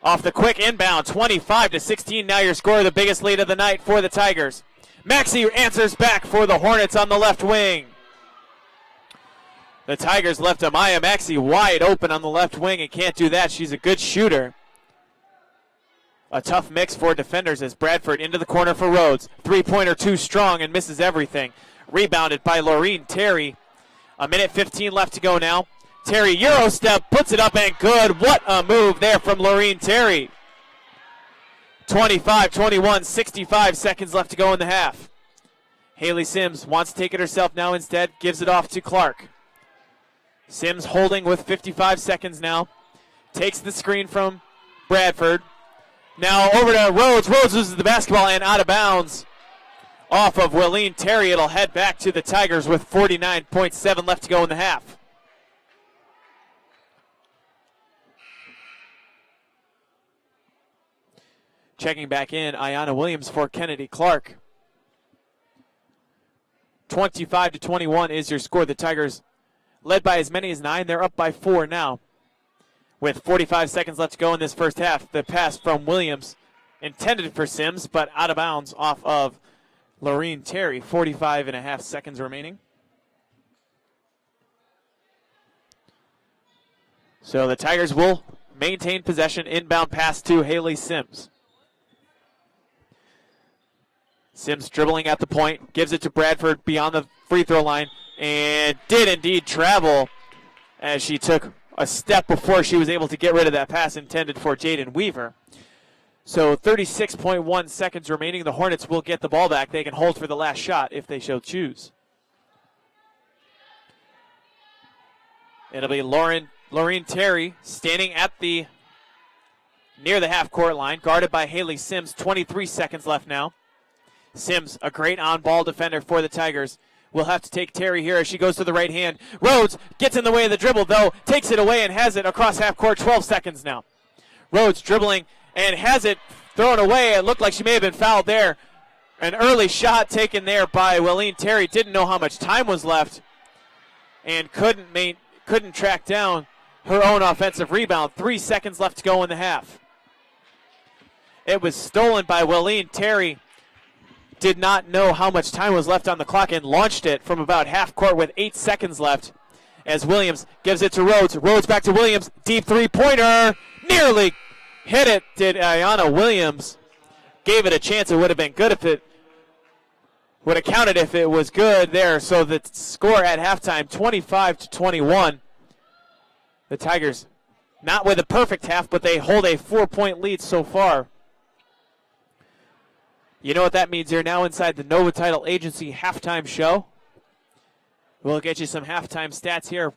Off the quick inbound, 25-16. Now your score, the biggest lead of the night for the Tigers. Maxey answers back for the Hornets on the left wing. The Tigers left Amaya Maxey wide open on the left wing and can't do that. She's a good shooter. A tough mix for defenders as Bradford into the corner for Rhodes. Three-pointer too strong and misses everything. Rebounded by Laureen Terry. A minute 15 left to go now. Terry Euro step, puts it up and good. What a move there from Laureen Terry. 25-21, 65 seconds left to go in the half. Haley Sims wants to take it herself now instead, gives it off to Clark. Sims holding with 55 seconds now. Takes the screen from Bradford. Now over to Rhodes. Rhodes loses the basketball and out of bounds. Off of Willene Terry. It'll head back to the Tigers with 49.7 left to go in the half. Checking back in, Ayanna Williams for Kennedy Clark. 25-21 is your score. The Tigers led by as many as 9. They're up by 4 now. With 45 seconds left to go in this first half, the pass from Williams intended for Sims, but out of bounds off of Laureen Terry. 45.5 seconds remaining. So the Tigers will maintain possession. Inbound pass to Haley Sims. Sims dribbling at the point, gives it to Bradford beyond the free throw line, and did indeed travel as she took a step before she was able to get rid of that pass intended for Jaden Weaver. So 36.1 seconds remaining. The Hornets will get the ball back. They can hold for the last shot if they so choose. It'll be Laureen Terry standing at near the half-court line, guarded by Haley Sims. 23 seconds left now. Sims, a great on-ball defender for the Tigers. Will have to take Terry here as she goes to the right hand. Rhodes gets in the way of the dribble, though, takes it away and has it across half-court. 12 seconds now. Rhodes dribbling and has it thrown away. It looked like she may have been fouled there. An early shot taken there by Willene Terry. Didn't know how much time was left and couldn't track down her own offensive rebound. 3 seconds left to go in the half. It was stolen by Willene Terry. Did not know how much time was left on the clock and launched it from about half court with 8 seconds left as Williams gives it to Rhodes. Rhodes back to Williams. Deep three-pointer. Nearly hit it, did Ayanna Williams. Gave it a chance. It would have been good if it would have counted if it was good there. So the score at halftime, 25-21. The Tigers not with a perfect half, but they hold a 4-point lead so far. You know what that means. You're now inside the Nova Title Agency halftime show. We'll get you some halftime stats here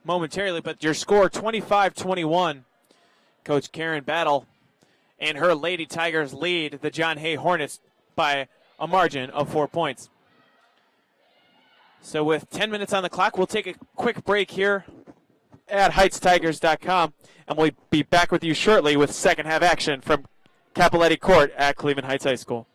momentarily, but your score 25-21. Coach Karen Battle and her Lady Tigers lead the John Hay Hornets by a margin of 4 points. So with 10 minutes on the clock, we'll take a quick break here at HeightsTigers.com, and we'll be back with you shortly with second half action from Capoletti Court at Cleveland Heights High School.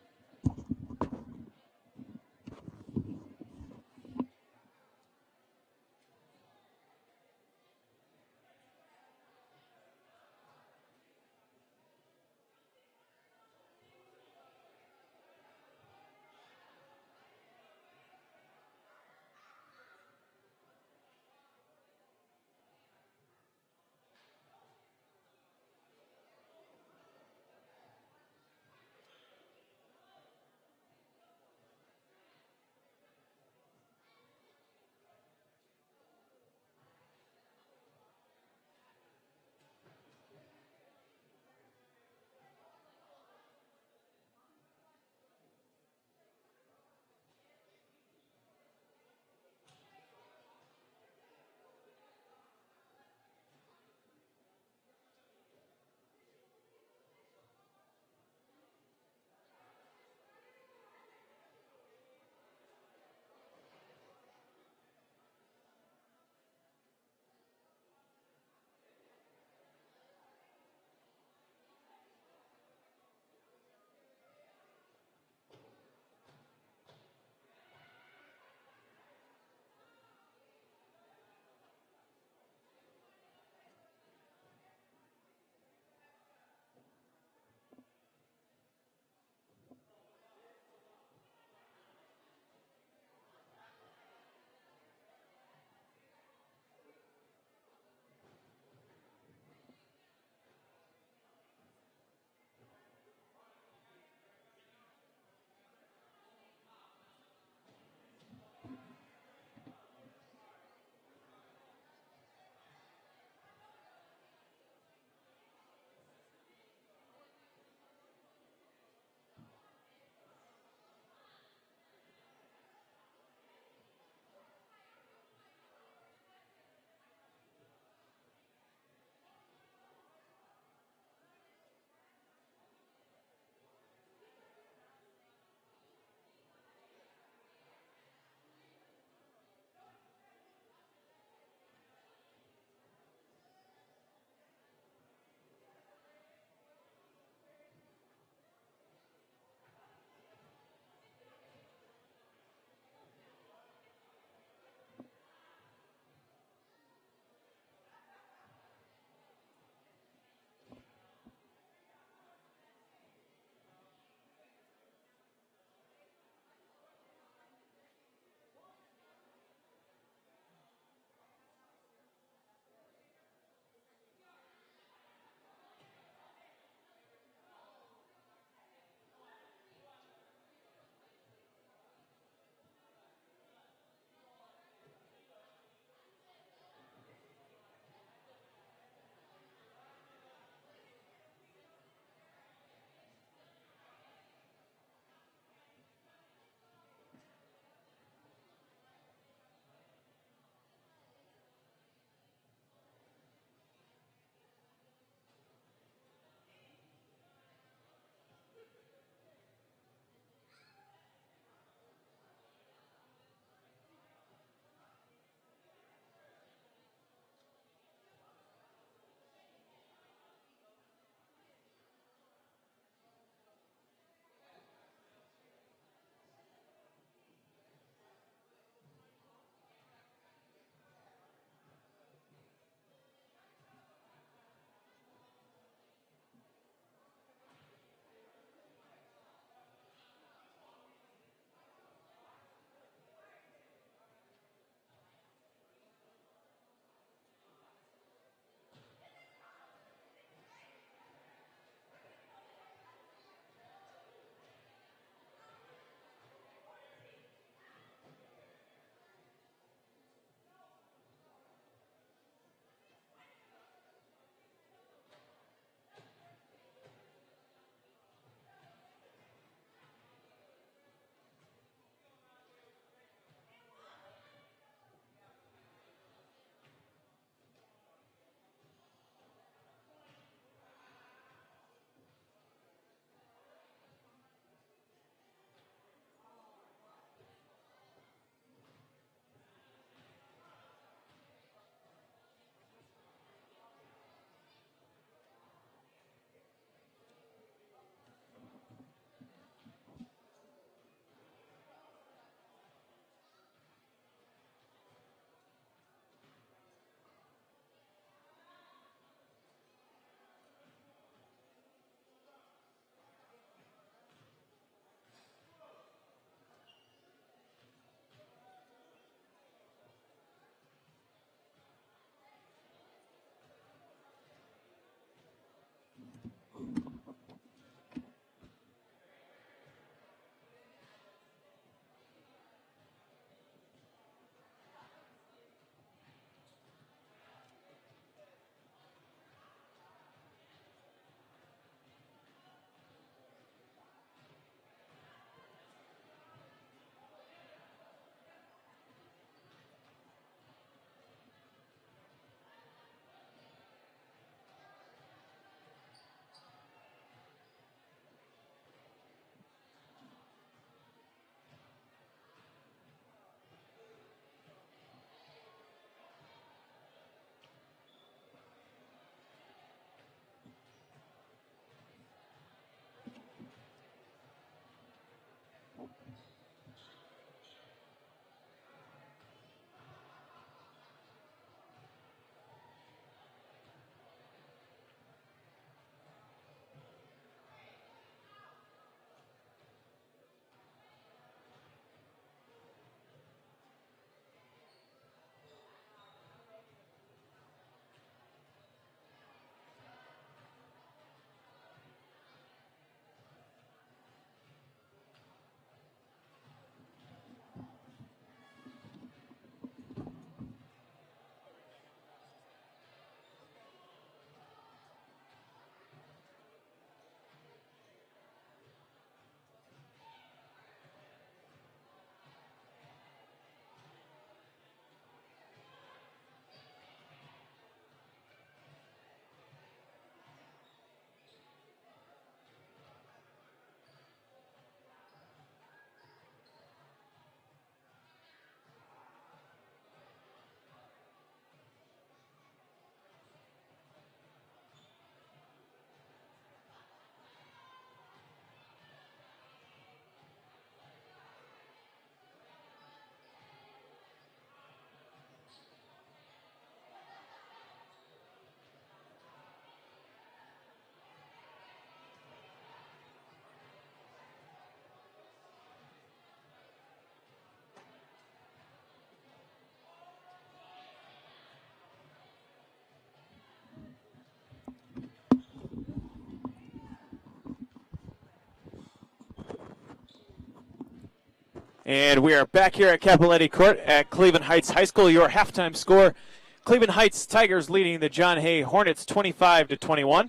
And we are back here at Cappelletti Court at Cleveland Heights High School. Your halftime score, Cleveland Heights Tigers leading the John Hay Hornets 25-21.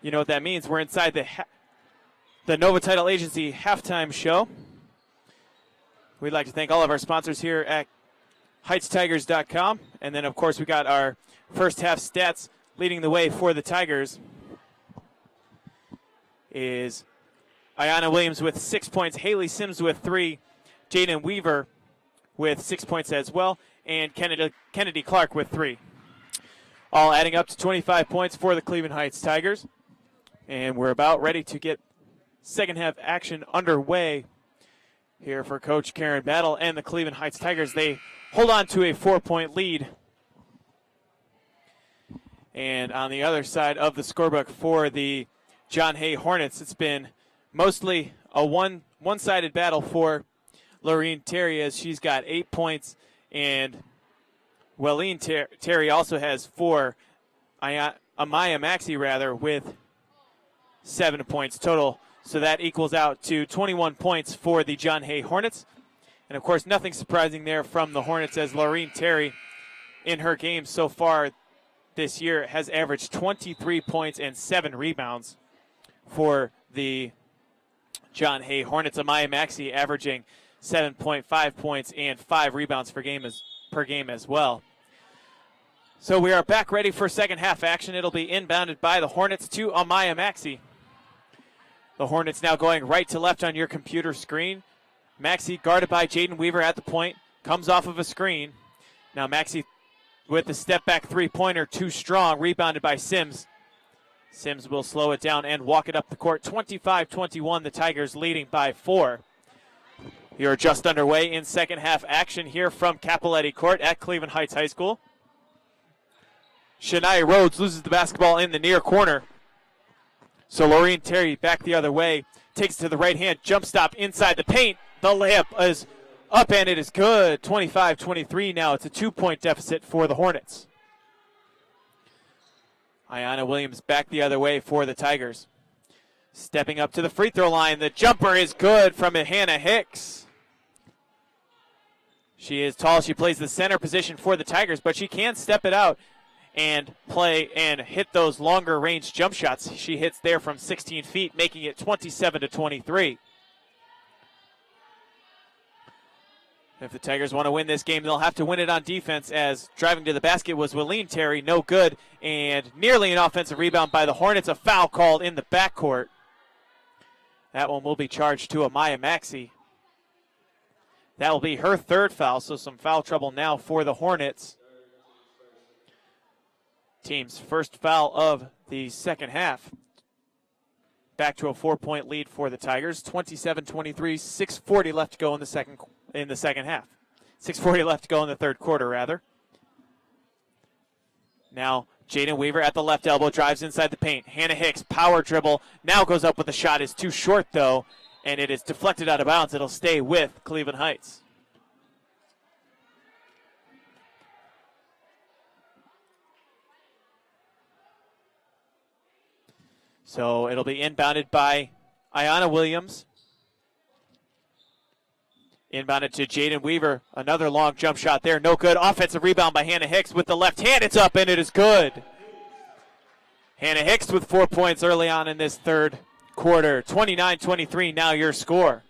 You know what that means. We're inside the Nova Title Agency halftime show. We'd like to thank all of our sponsors here at HeightsTigers.com. And then, of course, we got our first half stats. Leading the way for the Tigers is Ayanna Williams with 6 points, Haley Sims with 3, Jaden Weaver with 6 points as well, and Kennedy Clark with 3. All adding up to 25 points for the Cleveland Heights Tigers. And we're about ready to get second half action underway here for Coach Karen Battle and the Cleveland Heights Tigers. They hold on to a 4-point lead. And on the other side of the scorebook for the John Hay Hornets, it's been mostly a one-sided battle for Laureen Terry, as she's got 8 points, and Welleen Terry also has 4. Amaya Maxey, with 7 points total. So that equals out to 21 points for the John Hay Hornets. And, of course, nothing surprising there from the Hornets, as Laureen Terry, in her games so far this year, has averaged 23 points and 7 rebounds for the John Hay Hornets. Amaya Maxey averaging 7.5 points and 5 rebounds per game as well. So we are back ready for second half action. It'll be inbounded by the Hornets to Amaya Maxey. The Hornets now going right to left on your computer screen. Maxey guarded by Jaden Weaver at the point. Comes off of a screen. Now Maxey with the step-back three-pointer, too strong, rebounded by Sims. Sims will slow it down and walk it up the court. 25-21, the Tigers leading by 4. You're just underway in second half action here from Cappelletti Court at Cleveland Heights High School. Shania Rhodes loses the basketball in the near corner. So Laureen Terry back the other way, takes it to the right hand, jump stop inside the paint. The layup is up, and it is good. 25-23 now. It's a 2-point deficit for the Hornets. Ayanna Williams back the other way for the Tigers. Stepping up to the free throw line. The jumper is good from Hannah Hicks. She is tall. She plays the center position for the Tigers, but she can step it out and play and hit those longer range jump shots. She hits there from 16 feet, making it 27-23. If the Tigers want to win this game, they'll have to win it on defense, as driving to the basket was Welleen Terry, no good, and nearly an offensive rebound by the Hornets. A foul called in the backcourt. That one will be charged to Amaya Maxey. That will be her third foul, so some foul trouble now for the Hornets. Team's first foul of the second half. Back to a 4-point lead for the Tigers. 27-23, 6:40 left to go in the second half. 6:40 left to go in the third quarter, rather. Now, Jaden Weaver at the left elbow, drives inside the paint. Hannah Hicks, power dribble, now goes up with a shot. Is too short, though, and it is deflected out of bounds. It'll stay with Cleveland Heights. So it'll be inbounded by Ayanna Williams. Inbounded to Jaden Weaver. Another long jump shot there. No good. Offensive rebound by Hannah Hicks with the left hand. It's up, and it is good. Hannah Hicks with 4 points early on in this third quarter. 29-23 now your score.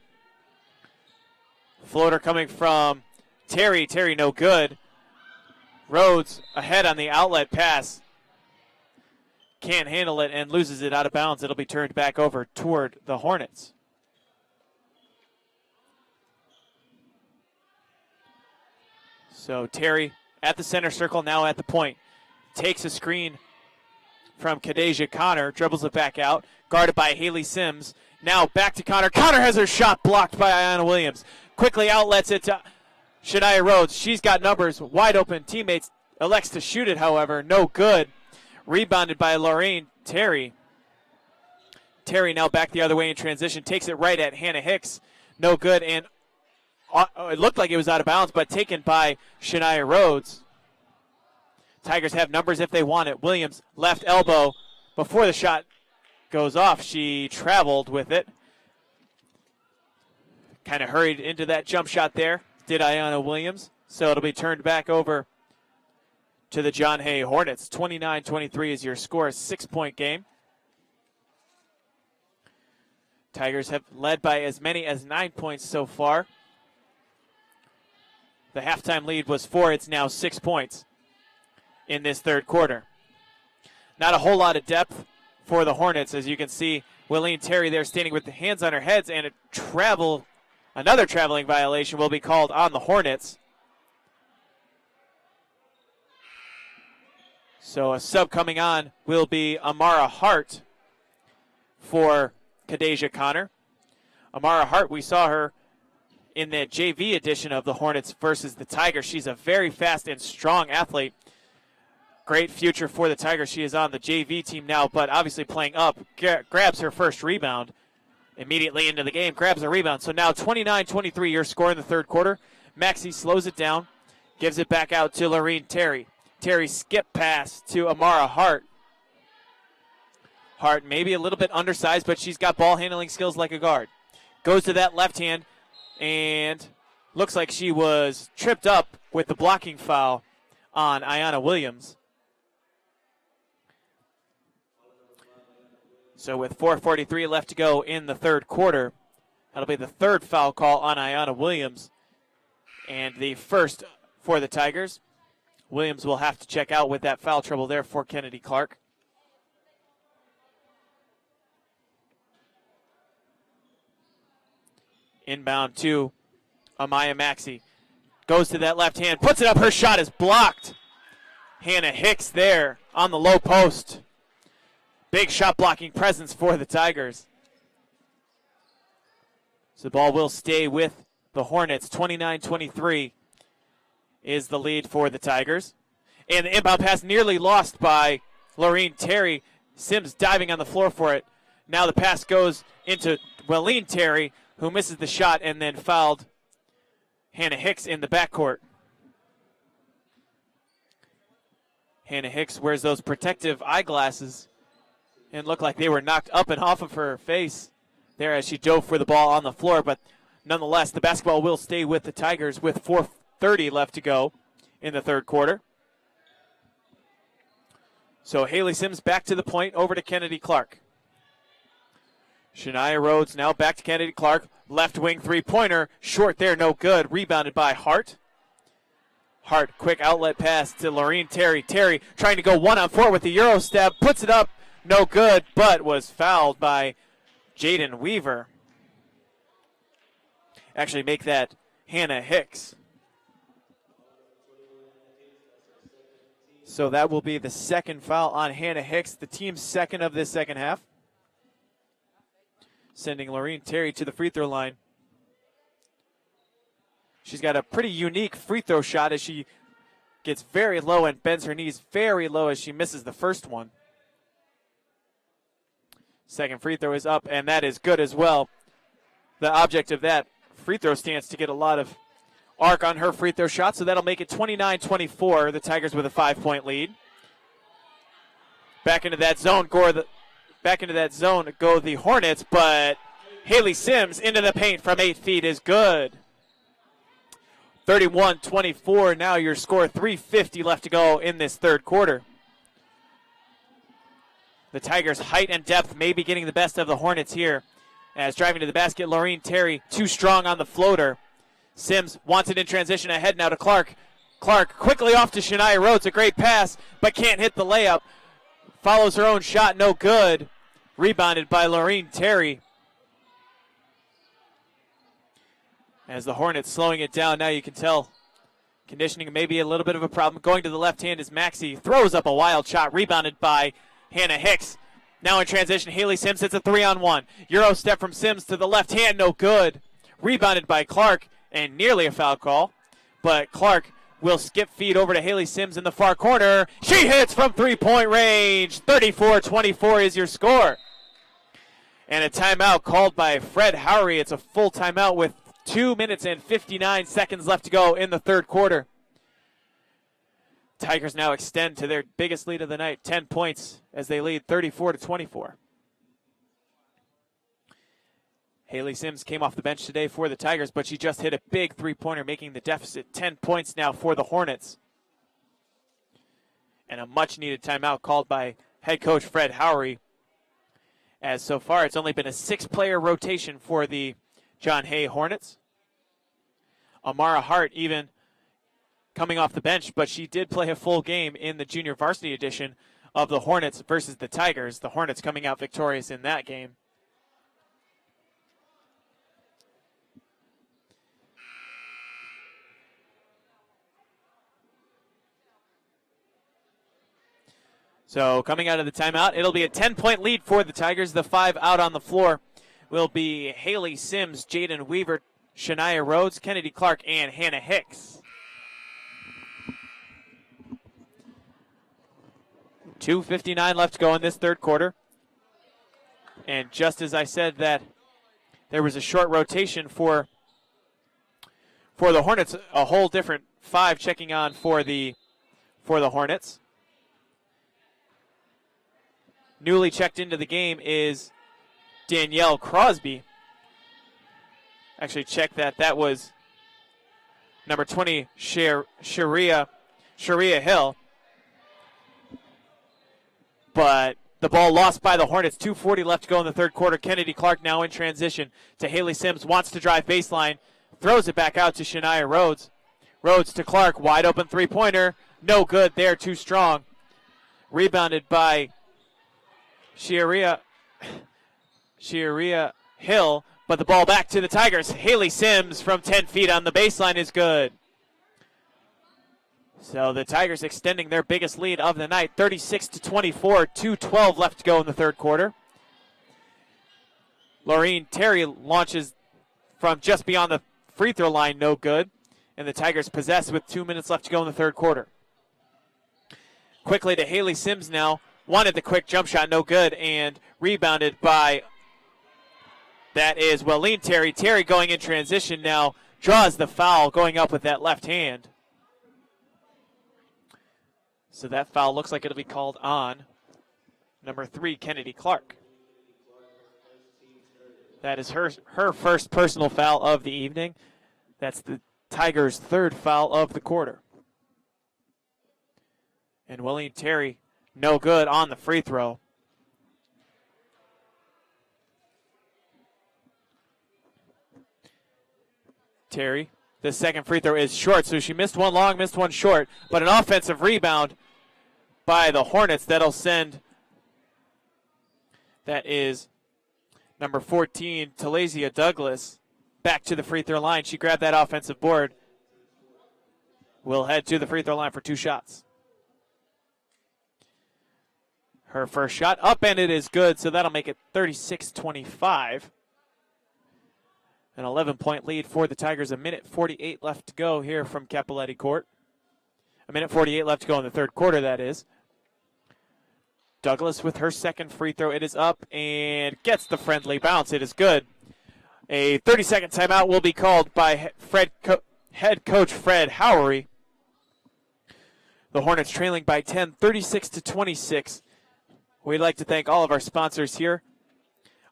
Floater coming from Terry. Terry no good. Rhodes ahead on the outlet pass. Can't handle it and loses it out of bounds. It'll be turned back over toward the Hornets. So Terry at the center circle, now at the point. Takes a screen from Kadeja Connor, dribbles it back out, guarded by Haley Sims. Now back to Connor. Connor has her shot blocked by Ayanna Williams. Quickly outlets it to Shania Rhodes. She's got numbers, wide open. Teammates elects to shoot it, however, no good. Rebounded by Laureen Terry. Terry now back the other way in transition, takes it right at Hannah Hicks. No good, and it looked like it was out of bounds, but taken by Shania Rhodes. Tigers have numbers if they want it. Williams, left elbow. Before the shot goes off, she traveled with it. Kind of hurried into that jump shot there, did Ayanna Williams. So it'll be turned back over to the John Hay Hornets. 29-23 is your score, a 6-point game. Tigers have led by as many as 9 points so far. The halftime lead was 4. It's now 6 points in this third quarter. Not a whole lot of depth for the Hornets. As you can see, Willeen Terry there standing with the hands on her heads, and another traveling violation will be called on the Hornets. So a sub coming on will be Amara Hart for Kadeja Connor. Amara Hart, we saw her in the JV edition of the Hornets versus the Tigers. She's a very fast and strong athlete. Great future for the Tigers. She is on the JV team now, but obviously playing up. Grabs her first rebound immediately into the game. Grabs a rebound. So now 29-23, your score in the third quarter. Maxie slows it down. Gives it back out to Lorene Terry. Terry skip pass to Amara Hart. Hart maybe a little bit undersized, but she's got ball handling skills like a guard. Goes to that left hand, and looks like she was tripped up with the blocking foul on Ayanna Williams. So with 4:43 left to go in the third quarter, that'll be the third foul call on Ayanna Williams, and the first for the Tigers. Williams will have to check out with that foul trouble there for Kennedy Clark. Inbound to Amaya Maxey. Goes to that left hand, puts it up, her shot is blocked. Hannah Hicks there on the low post. Big shot blocking presence for the Tigers. So the ball will stay with the Hornets. 29-23 is the lead for the Tigers. And the inbound pass nearly lost by Lorene Terry. Sims diving on the floor for it. Now the pass goes into Willeen Terry, who misses the shot and then fouled Hannah Hicks in the backcourt. Hannah Hicks wears those protective eyeglasses and looked like they were knocked up and off of her face there as she dove for the ball on the floor. But nonetheless, the basketball will stay with the Tigers with 4:30 left to go in the third quarter. So Haley Sims back to the point, over to Kennedy Clark. Shania Rhodes now back to Kennedy Clark. Left wing three-pointer. Short there, no good. Rebounded by Hart. Hart, quick outlet pass to Lorene Terry. Terry trying to go 1-on-4 with the Euro step. Puts it up, no good, but was fouled by Jaden Weaver. Actually make that Hannah Hicks. So that will be the second foul on Hannah Hicks, the team's second of this second half. Sending Lorene Terry to the free throw line. She's got a pretty unique free throw shot as she gets very low and bends her knees very low as she misses the first one. Second free throw is up, and that is good as well. The object of that free throw stance to get a lot of arc on her free throw shot, so that'll make it 29-24, the Tigers with a 5-point lead. Back into that zone go the Hornets, but Haley Sims into the paint from 8 feet is good. 31-24, now your score, 3:50 left to go in this third quarter. The Tigers' height and depth may be getting the best of the Hornets here. As driving to the basket, Lorene Terry, too strong on the floater. Sims wants it in transition ahead now to Clark. Clark quickly off to Shania Rhodes, a great pass, but can't hit the layup. Follows her own shot, no good. Rebounded by Lorene Terry. As the Hornets slowing it down, now you can tell conditioning may be a little bit of a problem. Going to the left hand is Maxey. Throws up a wild shot, rebounded by Hannah Hicks. Now in transition, Haley Sims hits a 3-on-1. Euro step from Sims to the left hand, no good. Rebounded by Clark, and nearly a foul call. But Clark will skip feed over to Haley Sims in the far corner. She hits from three-point range. 34-24 is your score. And a timeout called by Fred Howery. It's a full timeout with 2 minutes and 59 seconds left to go in the third quarter. Tigers now extend to their biggest lead of the night, 10 points, as they lead 34-24. Haley Sims came off the bench today for the Tigers, but she just hit a big three-pointer, making the deficit 10 points now for the Hornets. And a much-needed timeout called by head coach Fred Howery, as so far it's only been a 6-player rotation for the John Hay Hornets. Amara Hart even coming off the bench, but she did play a full game in the junior varsity edition of the Hornets versus the Tigers. The Hornets coming out victorious in that game. So coming out of the timeout, it'll be a 10-point lead for the Tigers. The 5 out on the floor will be Haley Sims, Jaden Weaver, Shania Rhodes, Kennedy Clark, and Hannah Hicks. 2:59 left to go in this third quarter. And just as I said that there was a short rotation for the Hornets, a whole different 5 checking on for the Hornets. Newly checked into the game is Danielle Crosby. Actually, check that. That was number 20, Sharia Hill. But the ball lost by the Hornets. 2:40 left to go in the third quarter. Kennedy Clark now in transition to Haley Sims. Wants to drive baseline. Throws it back out to Shania Rhodes. Rhodes to Clark. Wide open three-pointer. No good there. Too strong. Rebounded by Sharia Hill, but the ball back to the Tigers. Haley Sims from 10 feet on the baseline is good. So the Tigers extending their biggest lead of the night, 36-24, 2:12 left to go in the third quarter. Laureen Terry launches from just beyond the free throw line, no good. And the Tigers possess with 2 minutes left to go in the third quarter. Quickly to Haley Sims now. Wanted the quick jump shot, no good, and rebounded by, that is Welleen Terry. Terry going in transition now, draws the foul, going up with that left hand. So that foul looks like it'll be called on number 3, Kennedy Clark. That is her first personal foul of the evening. That's the Tigers' 3rd foul of the quarter. And Welleen Terry, no good on the free throw. Terry, the second free throw is short, so she missed one long, missed one short, but an offensive rebound by the Hornets that'll send, that is number 14, Talazia Douglas, back to the free throw line. She grabbed that offensive board. Will head to the free throw line for 2 shots. Her first shot up, and it is good, so that'll make it 36-25. An 11-point lead for the Tigers. 1:48 left to go here from Cappelletti Court. 1:48 left to go in the third quarter, that is. Douglas with her second free throw. It is up and gets the friendly bounce. It is good. A 30-second timeout will be called by head coach Fred Howery. The Hornets trailing by 10, 36-26. We'd like to thank all of our sponsors here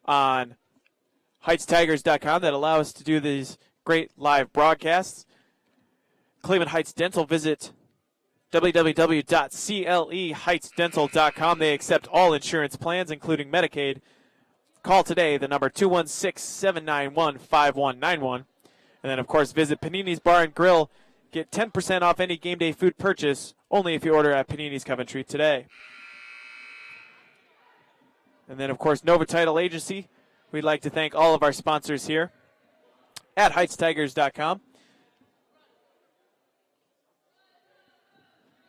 on HeightsTigers.com that allow us to do these great live broadcasts. Cleveland Heights Dental, visit www.clehightsdental.com. They accept all insurance plans, including Medicaid. Call today, the number 216-791-5191. And then, of course, visit Panini's Bar and Grill. Get 10% off any game day food purchase, only if you order at Panini's Coventry today. And then, of course, Nova Title Agency. We'd like to thank all of our sponsors here at HeightsTigers.com.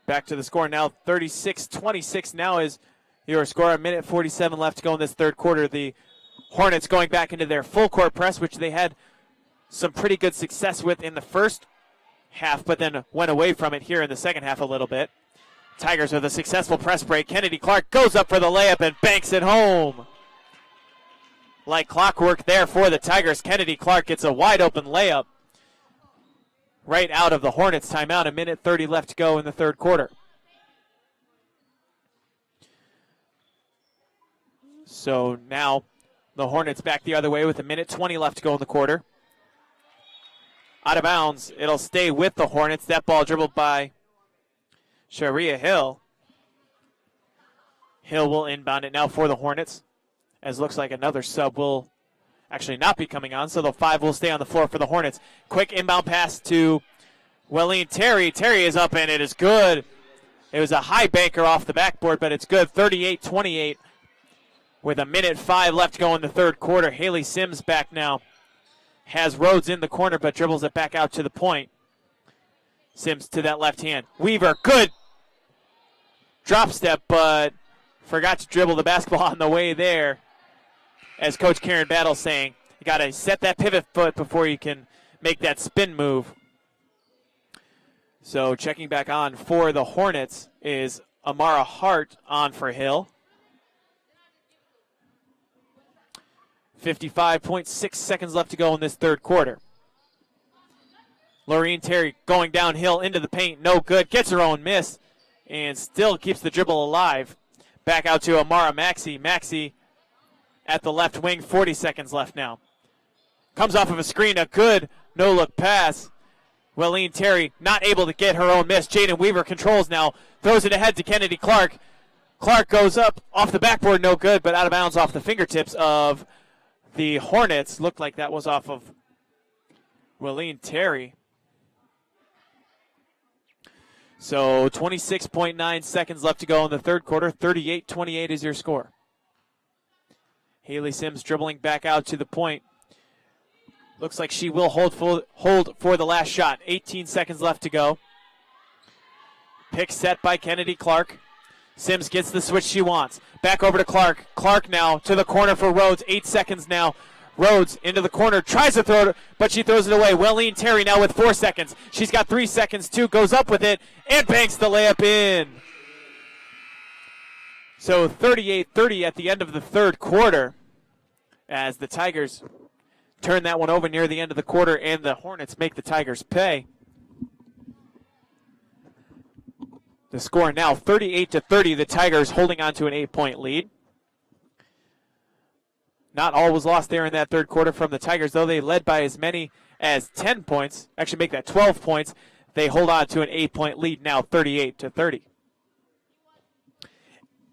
Back to the score now, 36-26 now is your score. 1:47 left to go in this third quarter. The Hornets going back into their full court press, which they had some pretty good success with in the first half, but then went away from it here in the second half a little bit. Tigers with a successful press break. Kennedy Clark goes up for the layup and banks it home. Like clockwork there for the Tigers. Kennedy Clark gets a wide open layup right out of the Hornets timeout. 1:30 left to go in the third quarter. So now The Hornets back the other way with 1:20 left to go in the quarter. Out of bounds. It'll stay with the Hornets. That ball dribbled by Sharia Hill. Hill will inbound it now for the Hornets, as looks like another sub will actually not be coming on, so the 5 will stay on the floor for the Hornets. Quick inbound pass to Welleen Terry. Terry is up, and it is good. It was a high banker off the backboard, but it's good. 38-28 with 1:05 left to go in the third quarter. Haley Sims back now. Has Rhodes in the corner, but dribbles it back out to the point. Sims to that left hand. Weaver, good drop step, but forgot to dribble the basketball on the way there. As Coach Karen Battle's saying, you got to set that pivot foot before you can make that spin move. So checking back on for the Hornets is Amara Hart on for Hill. 55.6 seconds left to go in this third quarter. Laureen Terry going downhill into the paint. No good. Gets her own miss and still keeps the dribble alive. Back out to Amara Maxey. Maxey at the left wing. 40 seconds left now. Comes off of a screen. A good no-look pass. Welleen Terry not able to get her own miss. Jaden Weaver controls now. Throws it ahead to Kennedy Clark. Clark goes up off the backboard. No good, but out of bounds off the fingertips of the Hornets. Looked like that was off of Welleen Terry. So 26.9 seconds left to go in the third quarter. 38-28 is your score. Haley Sims dribbling back out to the point. Looks like she will hold for the last shot. 18 seconds left to go. Pick set by Kennedy Clark. Sims gets the switch she wants. Back over to Clark. Clark now to the corner for Rhodes. 8 seconds now. Rhodes into the corner. Tries to throw it, but she throws it away. Welleen Terry now with 4 seconds. She's got 3 seconds too. Goes up with it and banks the layup in. So 38-30 at the end of the third quarter as the Tigers turn that one over near the end of the quarter and the Hornets make the Tigers pay. The score now 38-30. The Tigers holding on to an 8-point lead. Not all was lost there in that third quarter from the Tigers, though they led by as many as 10 points. Actually make that 12 points. They hold on to an 8-point lead now, 38-30.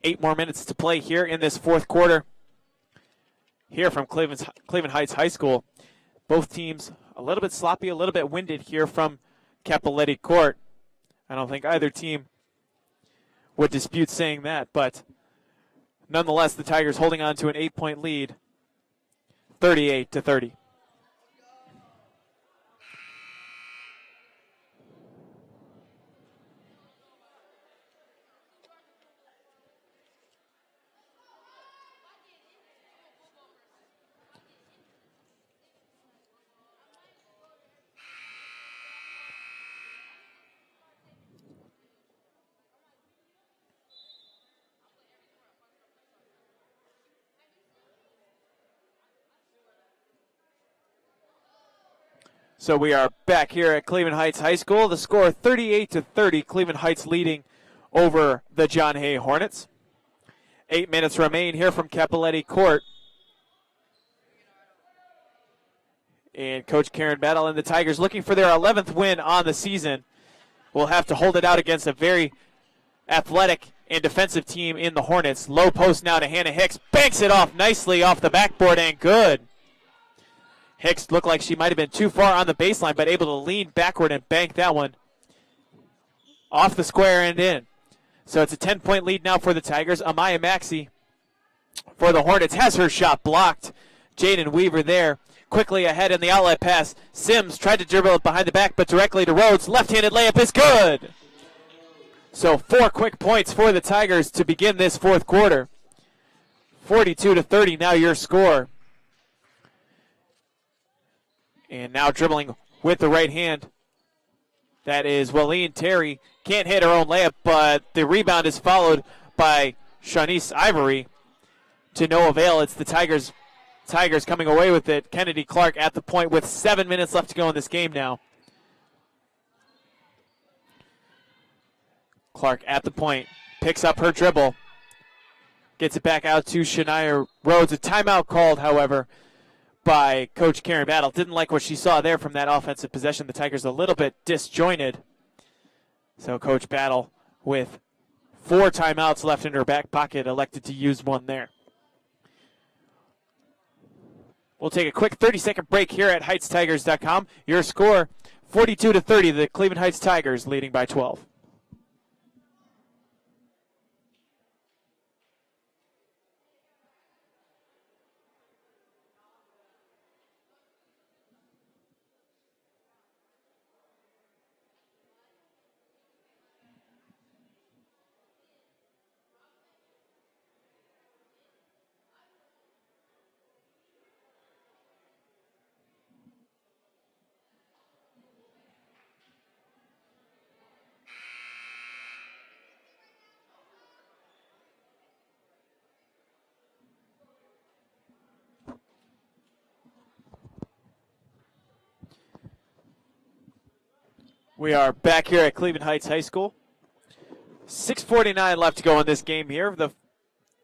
8 more minutes to play here in this fourth quarter. Here from Cleveland Heights High School. Both teams a little bit sloppy, a little bit winded here from Cappelletti Court. I don't think either team would dispute saying that, but nonetheless, the Tigers holding on to an 8-point lead, 38-30. So we are back here at Cleveland Heights High School. The score 38-30, Cleveland Heights leading over the John Hay Hornets. 8 minutes remain here from Cappelletti Court. And Coach Karen Battle and the Tigers looking for their 11th win on the season. Will have to hold it out against a very athletic and defensive team in the Hornets. Low post now to Hannah Hicks. Banks it off nicely off the backboard and good. Hicks looked like she might have been too far on the baseline, but able to lean backward and bank that one off the square and in. So it's a 10-point lead now for the Tigers. Amaya Maxey for the Hornets has her shot blocked. Jaden Weaver there. Quickly ahead in the outlet pass. Sims tried to dribble it behind the back, but directly to Rhodes. Left-handed layup is good. So 4 quick points for the Tigers to begin this fourth quarter. 42-30 now your score. And now dribbling with the right hand. That is Welleen Terry. Can't hit her own layup, but the rebound is followed by Shanice Ivory to no avail. It's the Tigers coming away with it. Kennedy Clark at the point with 7 minutes left to go in this game now. Clark at the point. Picks up her dribble. Gets it back out to Shania Rhodes. A timeout called, however, by Coach Karen Battle. Didn't like what she saw there from that offensive possession. The Tigers a little bit disjointed. So Coach Battle, with 4 timeouts left in her back pocket, elected to use one there. We'll take a quick 30-second break here at HeightsTigers.com. Your score, 42-30, the Cleveland Heights Tigers leading by 12. We are back here at Cleveland Heights High School. 6:49 left to go in this game here. The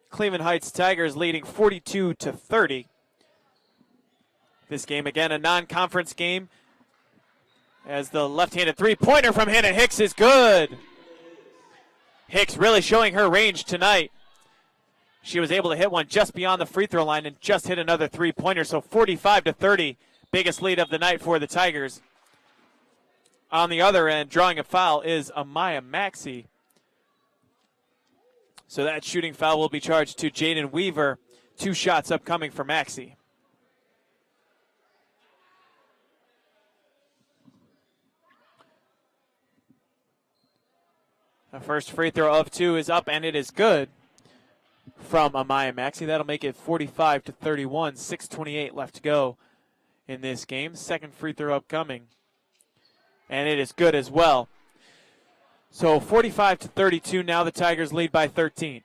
Cleveland Heights Tigers leading 42-30. This game, again, a non-conference game, as the left-handed three-pointer from Hannah Hicks is good. Hicks really showing her range tonight. She was able to hit one just beyond the free throw line and just hit another three-pointer, so 45-30, biggest lead of the night for the Tigers. On the other end, drawing a foul is Amaya Maxey. So that shooting foul will be charged to Jaden Weaver. 2 shots upcoming for Maxey. The first free throw of 2 is up, and it is good from Amaya Maxey. That'll make it 45-31, 6:28 left to go in this game. Second free throw upcoming, and it is good as well. So 45-32 now. The Tigers lead by 13.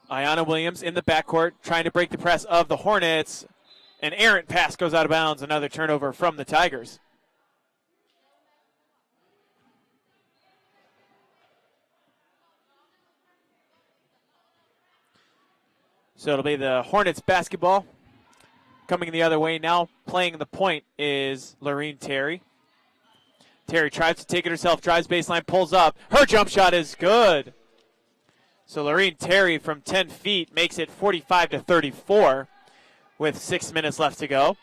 Ayanna Williams in the backcourt trying to break the press of the Hornets. An errant pass goes out of bounds. Another turnover from the Tigers. So it'll be the Hornets basketball. Coming the other way now, playing the point is Lorene Terry. Terry tries to take it herself, drives baseline, pulls up. Her jump shot is good. So Lorene Terry from 10 feet makes it 45-34 with 6 minutes left to go.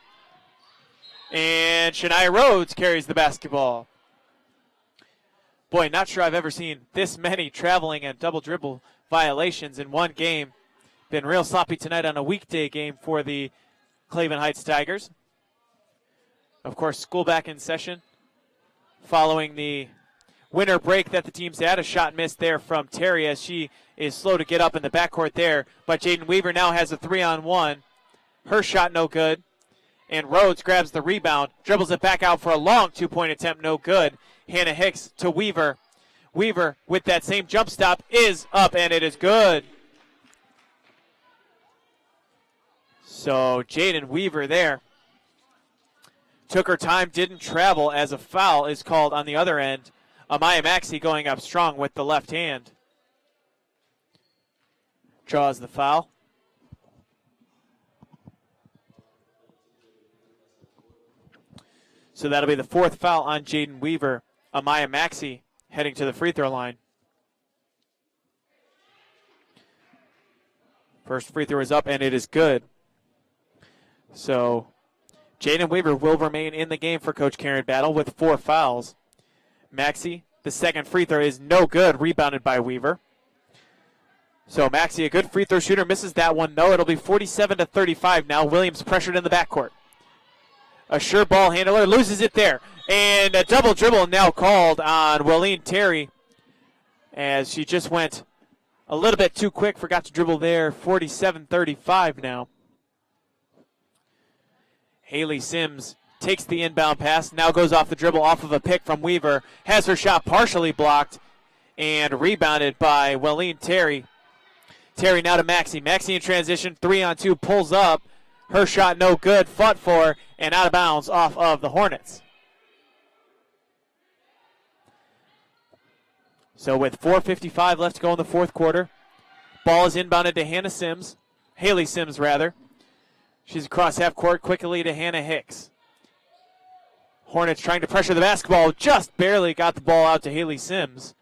And Shania Rhodes carries the basketball. Boy, not sure I've ever seen this many traveling and double dribble violations in one game. Been real sloppy tonight on a weekday game for the Cleveland Heights Tigers. Of course, school back in session following the winter break that the teams had. A shot missed there from Terry as she is slow to get up in the backcourt there. But Jaden Weaver now has a 3-on-1. Her shot no good. And Rhodes grabs the rebound, dribbles it back out for a long two-point attempt, no good. Hannah Hicks to Weaver. Weaver with that same jump stop is up, and it is good. So Jaden Weaver there took her time, didn't travel, as a foul is called on the other end. Amaya Maxey going up strong with the left hand. Draws the foul. So that'll be the 4th foul on Jaden Weaver. Amaya Maxey heading to the free throw line. First free throw is up, and it is good. So Jaden Weaver will remain in the game for Coach Karen Battle with 4 fouls. Maxey, the second free throw is no good, rebounded by Weaver. So Maxey, a good free throw shooter, misses that one. No, it'll be 47-35 now. Williams pressured in the backcourt. A sure ball handler, loses it there. And a double dribble now called on Lorene Terry as she just went a little bit too quick, forgot to dribble there. 47-35 now. Haley Sims takes the inbound pass, now goes off the dribble off of a pick from Weaver, has her shot partially blocked and rebounded by Lorene Terry. Terry now to Maxey. Maxey in transition, 3-on-2, pulls up. Her shot no good, fought for, and out of bounds off of the Hornets. So with 4:55 left to go in the fourth quarter, Ball is inbounded to Haley Sims rather. She's across half court quickly to Hannah Hicks. Hornets trying to pressure the basketball, just barely got the ball out to Haley Sims.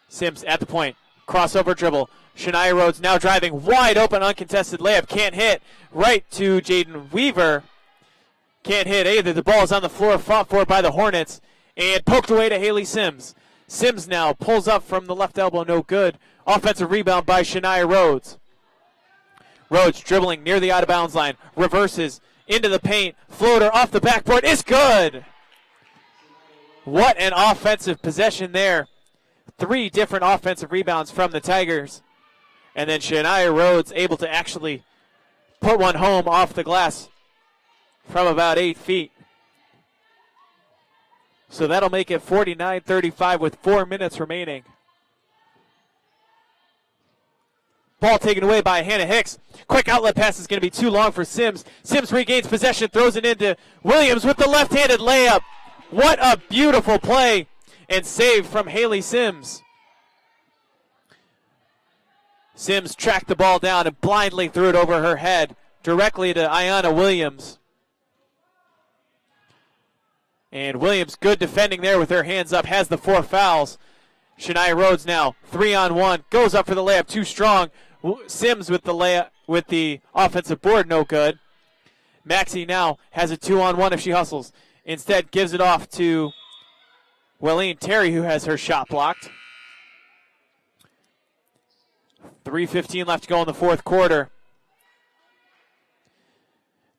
Sims at the point, crossover dribble. Shania Rhodes now driving, wide open, uncontested layup, can't hit. Right to Jaden Weaver. Can't hit either. The ball is on the floor, fought for by the Hornets, and poked away to Haley Sims. Sims now pulls up from the left elbow, no good. Offensive rebound by Shania Rhodes. Rhodes dribbling near the out-of-bounds line, reverses into the paint, floater off the backboard, is good! What an offensive possession there. 3 different offensive rebounds from the Tigers. And then Shania Rhodes able to actually put one home off the glass from about 8 feet. So that'll make it 49-35 with 4 minutes remaining. Ball taken away by Hannah Hicks. Quick outlet pass is going to be too long for Sims. Sims regains possession, throws it into Williams with the left-handed layup. What a beautiful play and save from Haley Sims. Sims tracked the ball down and blindly threw it over her head directly to Ayanna Williams. And Williams, good defending there with her hands up, has the 4 fouls. Shania Rhodes now 3-on-1, goes up for the layup, too strong. Sims with the layup, with the offensive board, no good. Maxie now has a 2-on-1 if she hustles. Instead, gives it off to Welleen Terry, who has her shot blocked. 3:15 left to go in the fourth quarter.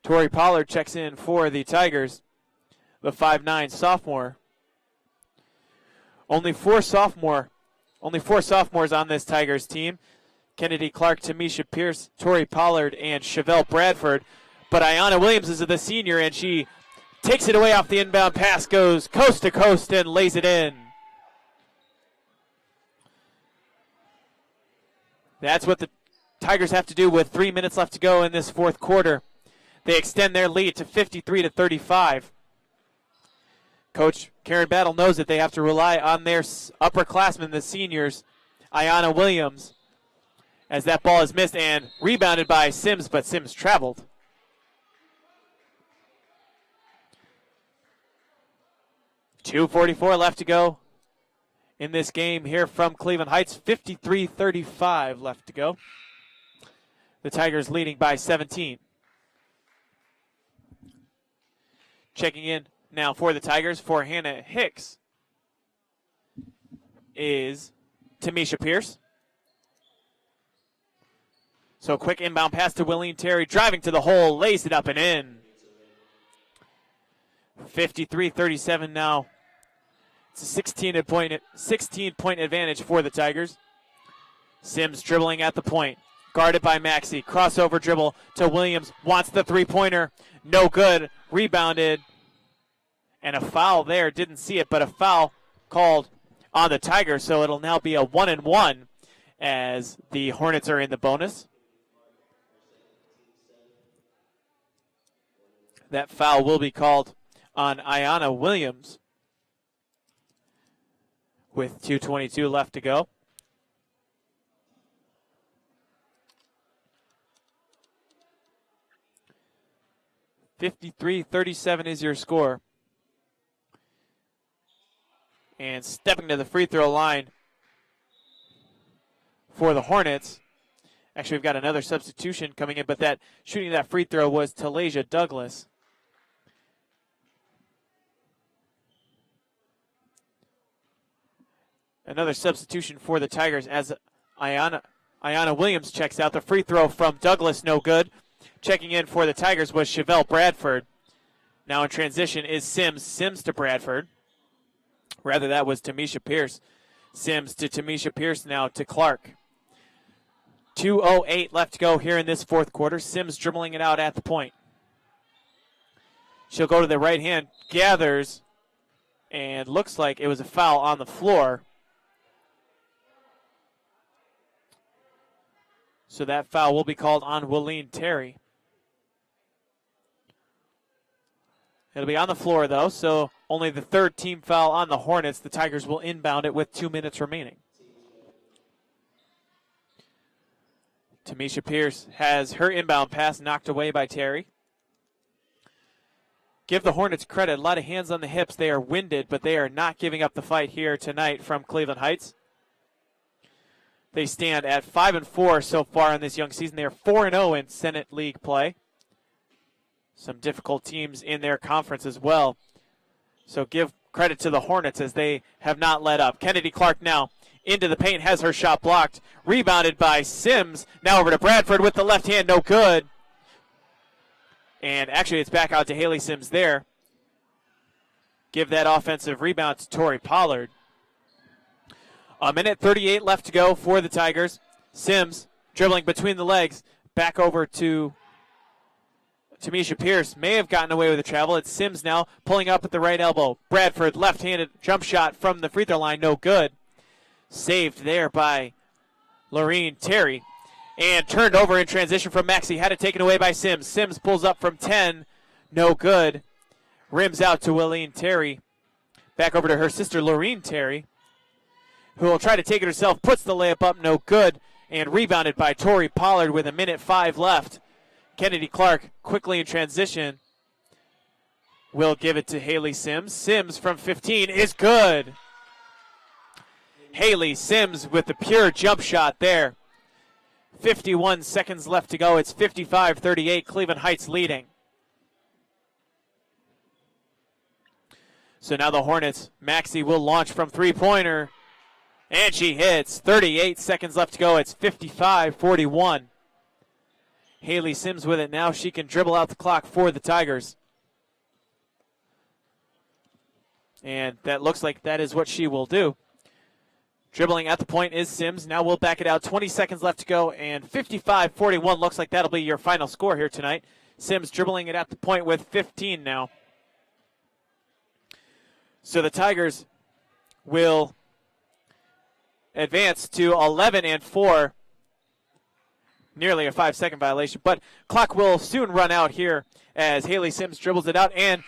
Tori Pollard checks in for the Tigers, the 5'9" sophomore. Only four sophomores on this Tigers team. Kennedy Clark, Tamisha Pierce, Tori Pollard, and Chevelle Bradford. But Ayanna Williams is the senior, and she takes it away off the inbound pass, goes coast to coast, and lays it in. That's what the Tigers have to do with 3 minutes left to go in this fourth quarter. They extend their lead to 53-35. Coach Karen Battle knows that they have to rely on their upperclassmen, the seniors, Ayanna Williams, as that ball is missed and rebounded by Sims, but Sims traveled. .244 left to go in this game here from Cleveland Heights. 53-35 left to go. The Tigers leading by 17. Checking in now for the Tigers for Hannah Hicks is Tamisha Pierce. So quick inbound pass to Welleen Terry, driving to the hole, lays it up and in. 53-37 now. It's a 16-point advantage for the Tigers. Sims dribbling at the point, guarded by Maxey. Crossover dribble to Williams, wants the three-pointer, no good, rebounded. And a foul there, didn't see it, but a foul called on the Tigers, so it'll now be a 1-and-1 as the Hornets are in the bonus. That foul will be called on Ayanna Williams with 2:22 left to go. .53-37 is your score. And stepping to the free throw line for the Hornets. Actually, we've got another substitution coming in, but that shooting that free throw was Talasia Douglas. Another substitution for the Tigers as Ayanna Williams checks out. The free throw from Douglas, no good. Checking in for the Tigers was Chevelle Bradford. Now in transition is Sims to Bradford. Rather, that was Tamisha Pierce. Sims to Tamisha Pierce now to Clark. 2:08 left to go here in this fourth quarter. Sims dribbling it out at the point. She'll go to the right hand, gathers, and looks like it was a foul on the floor. So that foul will be called on Welleen Terry. It'll be on the floor, though, so only the third team foul on the Hornets. The Tigers will inbound it with 2 minutes remaining. Tamisha Pierce has her inbound pass knocked away by Terry. Give the Hornets credit. A lot of hands on the hips. They are winded, but they are not giving up the fight here tonight from Cleveland Heights. They stand at 5-4 so far in this young season. They are 4-0 in Senate League play. Some difficult teams in their conference as well. So give credit to the Hornets as they have not let up. Kennedy Clark now into the paint, has her shot blocked. Rebounded by Sims. Now over to Bradford with the left hand, no good. And actually it's back out to Haley Sims there. Give that offensive rebound to Tori Pollard. 1:38 left to go for the Tigers. Sims dribbling between the legs. Back over to Tamisha Pierce. May have gotten away with the travel. It's Sims now pulling up at the right elbow. Bradford left-handed jump shot from the free throw line. No good. Saved there by Lorene Terry. And turned over in transition from Maxey. Had it taken away by Sims. Sims pulls up from 10. No good. Rims out to Willene Terry. Back over to her sister Lorene Terry, who will try to take it herself. Puts the layup up. No good. And rebounded by Tori Pollard with 1:05 left. Kennedy Clark quickly in transition will give it to Haley Sims. Sims from 15 is good. Haley Sims with the pure jump shot there. 51 seconds left to go. It's 55-38, Cleveland Heights leading. So now the Hornets, Maxey will launch from three-pointer. And she hits. 38 seconds left to go. It's 55-41. Haley Sims with it now. She can dribble out the clock for the Tigers. And that looks like that is what she will do. Dribbling at the point is Sims. Now we'll back it out. 20 seconds left to go, and 55-41 looks like that'll be your final score here tonight. Sims dribbling it at the point with 15 now. So the Tigers will advance to 11-4. Nearly a 5-second violation, but clock will soon run out here as Haley Sims dribbles it out, and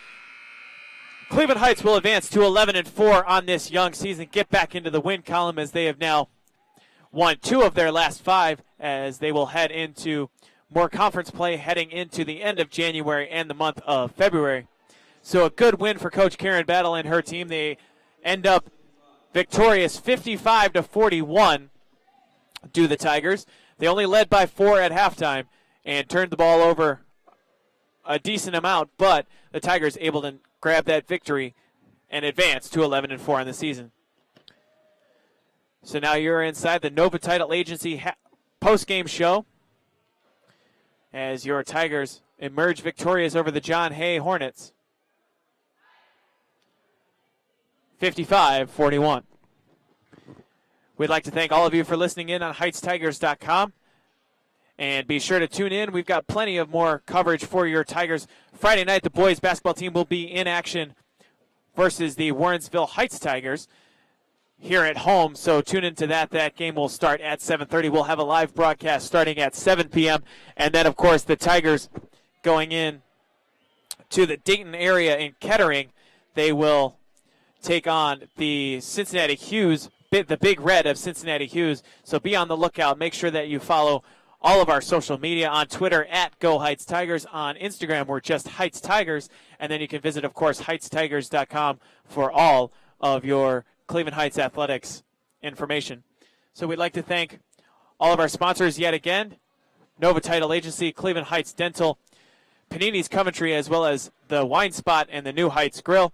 Cleveland Heights will advance to 11-4 on this young season, get back into the win column as they have now won 2 of their last 5 as they will head into more conference play heading into the end of January and the month of February. So a good win for Coach Karen Battle and her team. They end up victorious 55-41 to the Tigers. They only led by 4 at halftime and turned the ball over a decent amount, but the Tigers able to grab that victory and advance to 11-4 on the season. So now you're inside the Nova Title Agency post-game show as your Tigers emerge victorious over the John Hay Hornets. 55-41. We'd like to thank all of you for listening in on HeightsTigers.com. And be sure to tune in. We've got plenty of more coverage for your Tigers. Friday night, the boys basketball team will be in action versus the Warrensville Heights Tigers here at home. So tune into that. That game will start at 7:30. We'll have a live broadcast starting at 7 p.m. And then, of course, the Tigers going in to the Dayton area in Kettering. They will take on the Cincinnati Hughes, the Big Red of Cincinnati Hughes. So be on the lookout. Make sure that you follow all of our social media on Twitter at Go Heights Tigers. On Instagram, we're just Heights Tigers. And then you can visit, of course, HeightsTigers.com for all of your Cleveland Heights athletics information. So we'd like to thank all of our sponsors yet again. Nova Title Agency, Cleveland Heights Dental, Panini's Coventry, as well as the Wine Spot and the New Heights Grill.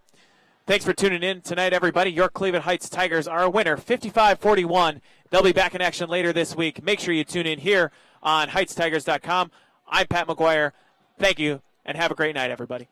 Thanks for tuning in tonight, everybody. Your Cleveland Heights Tigers are a winner, 55-41. They'll be back in action later this week. Make sure you tune in here on HeightsTigers.com. I'm Pat McGuire. Thank you, and have a great night, everybody.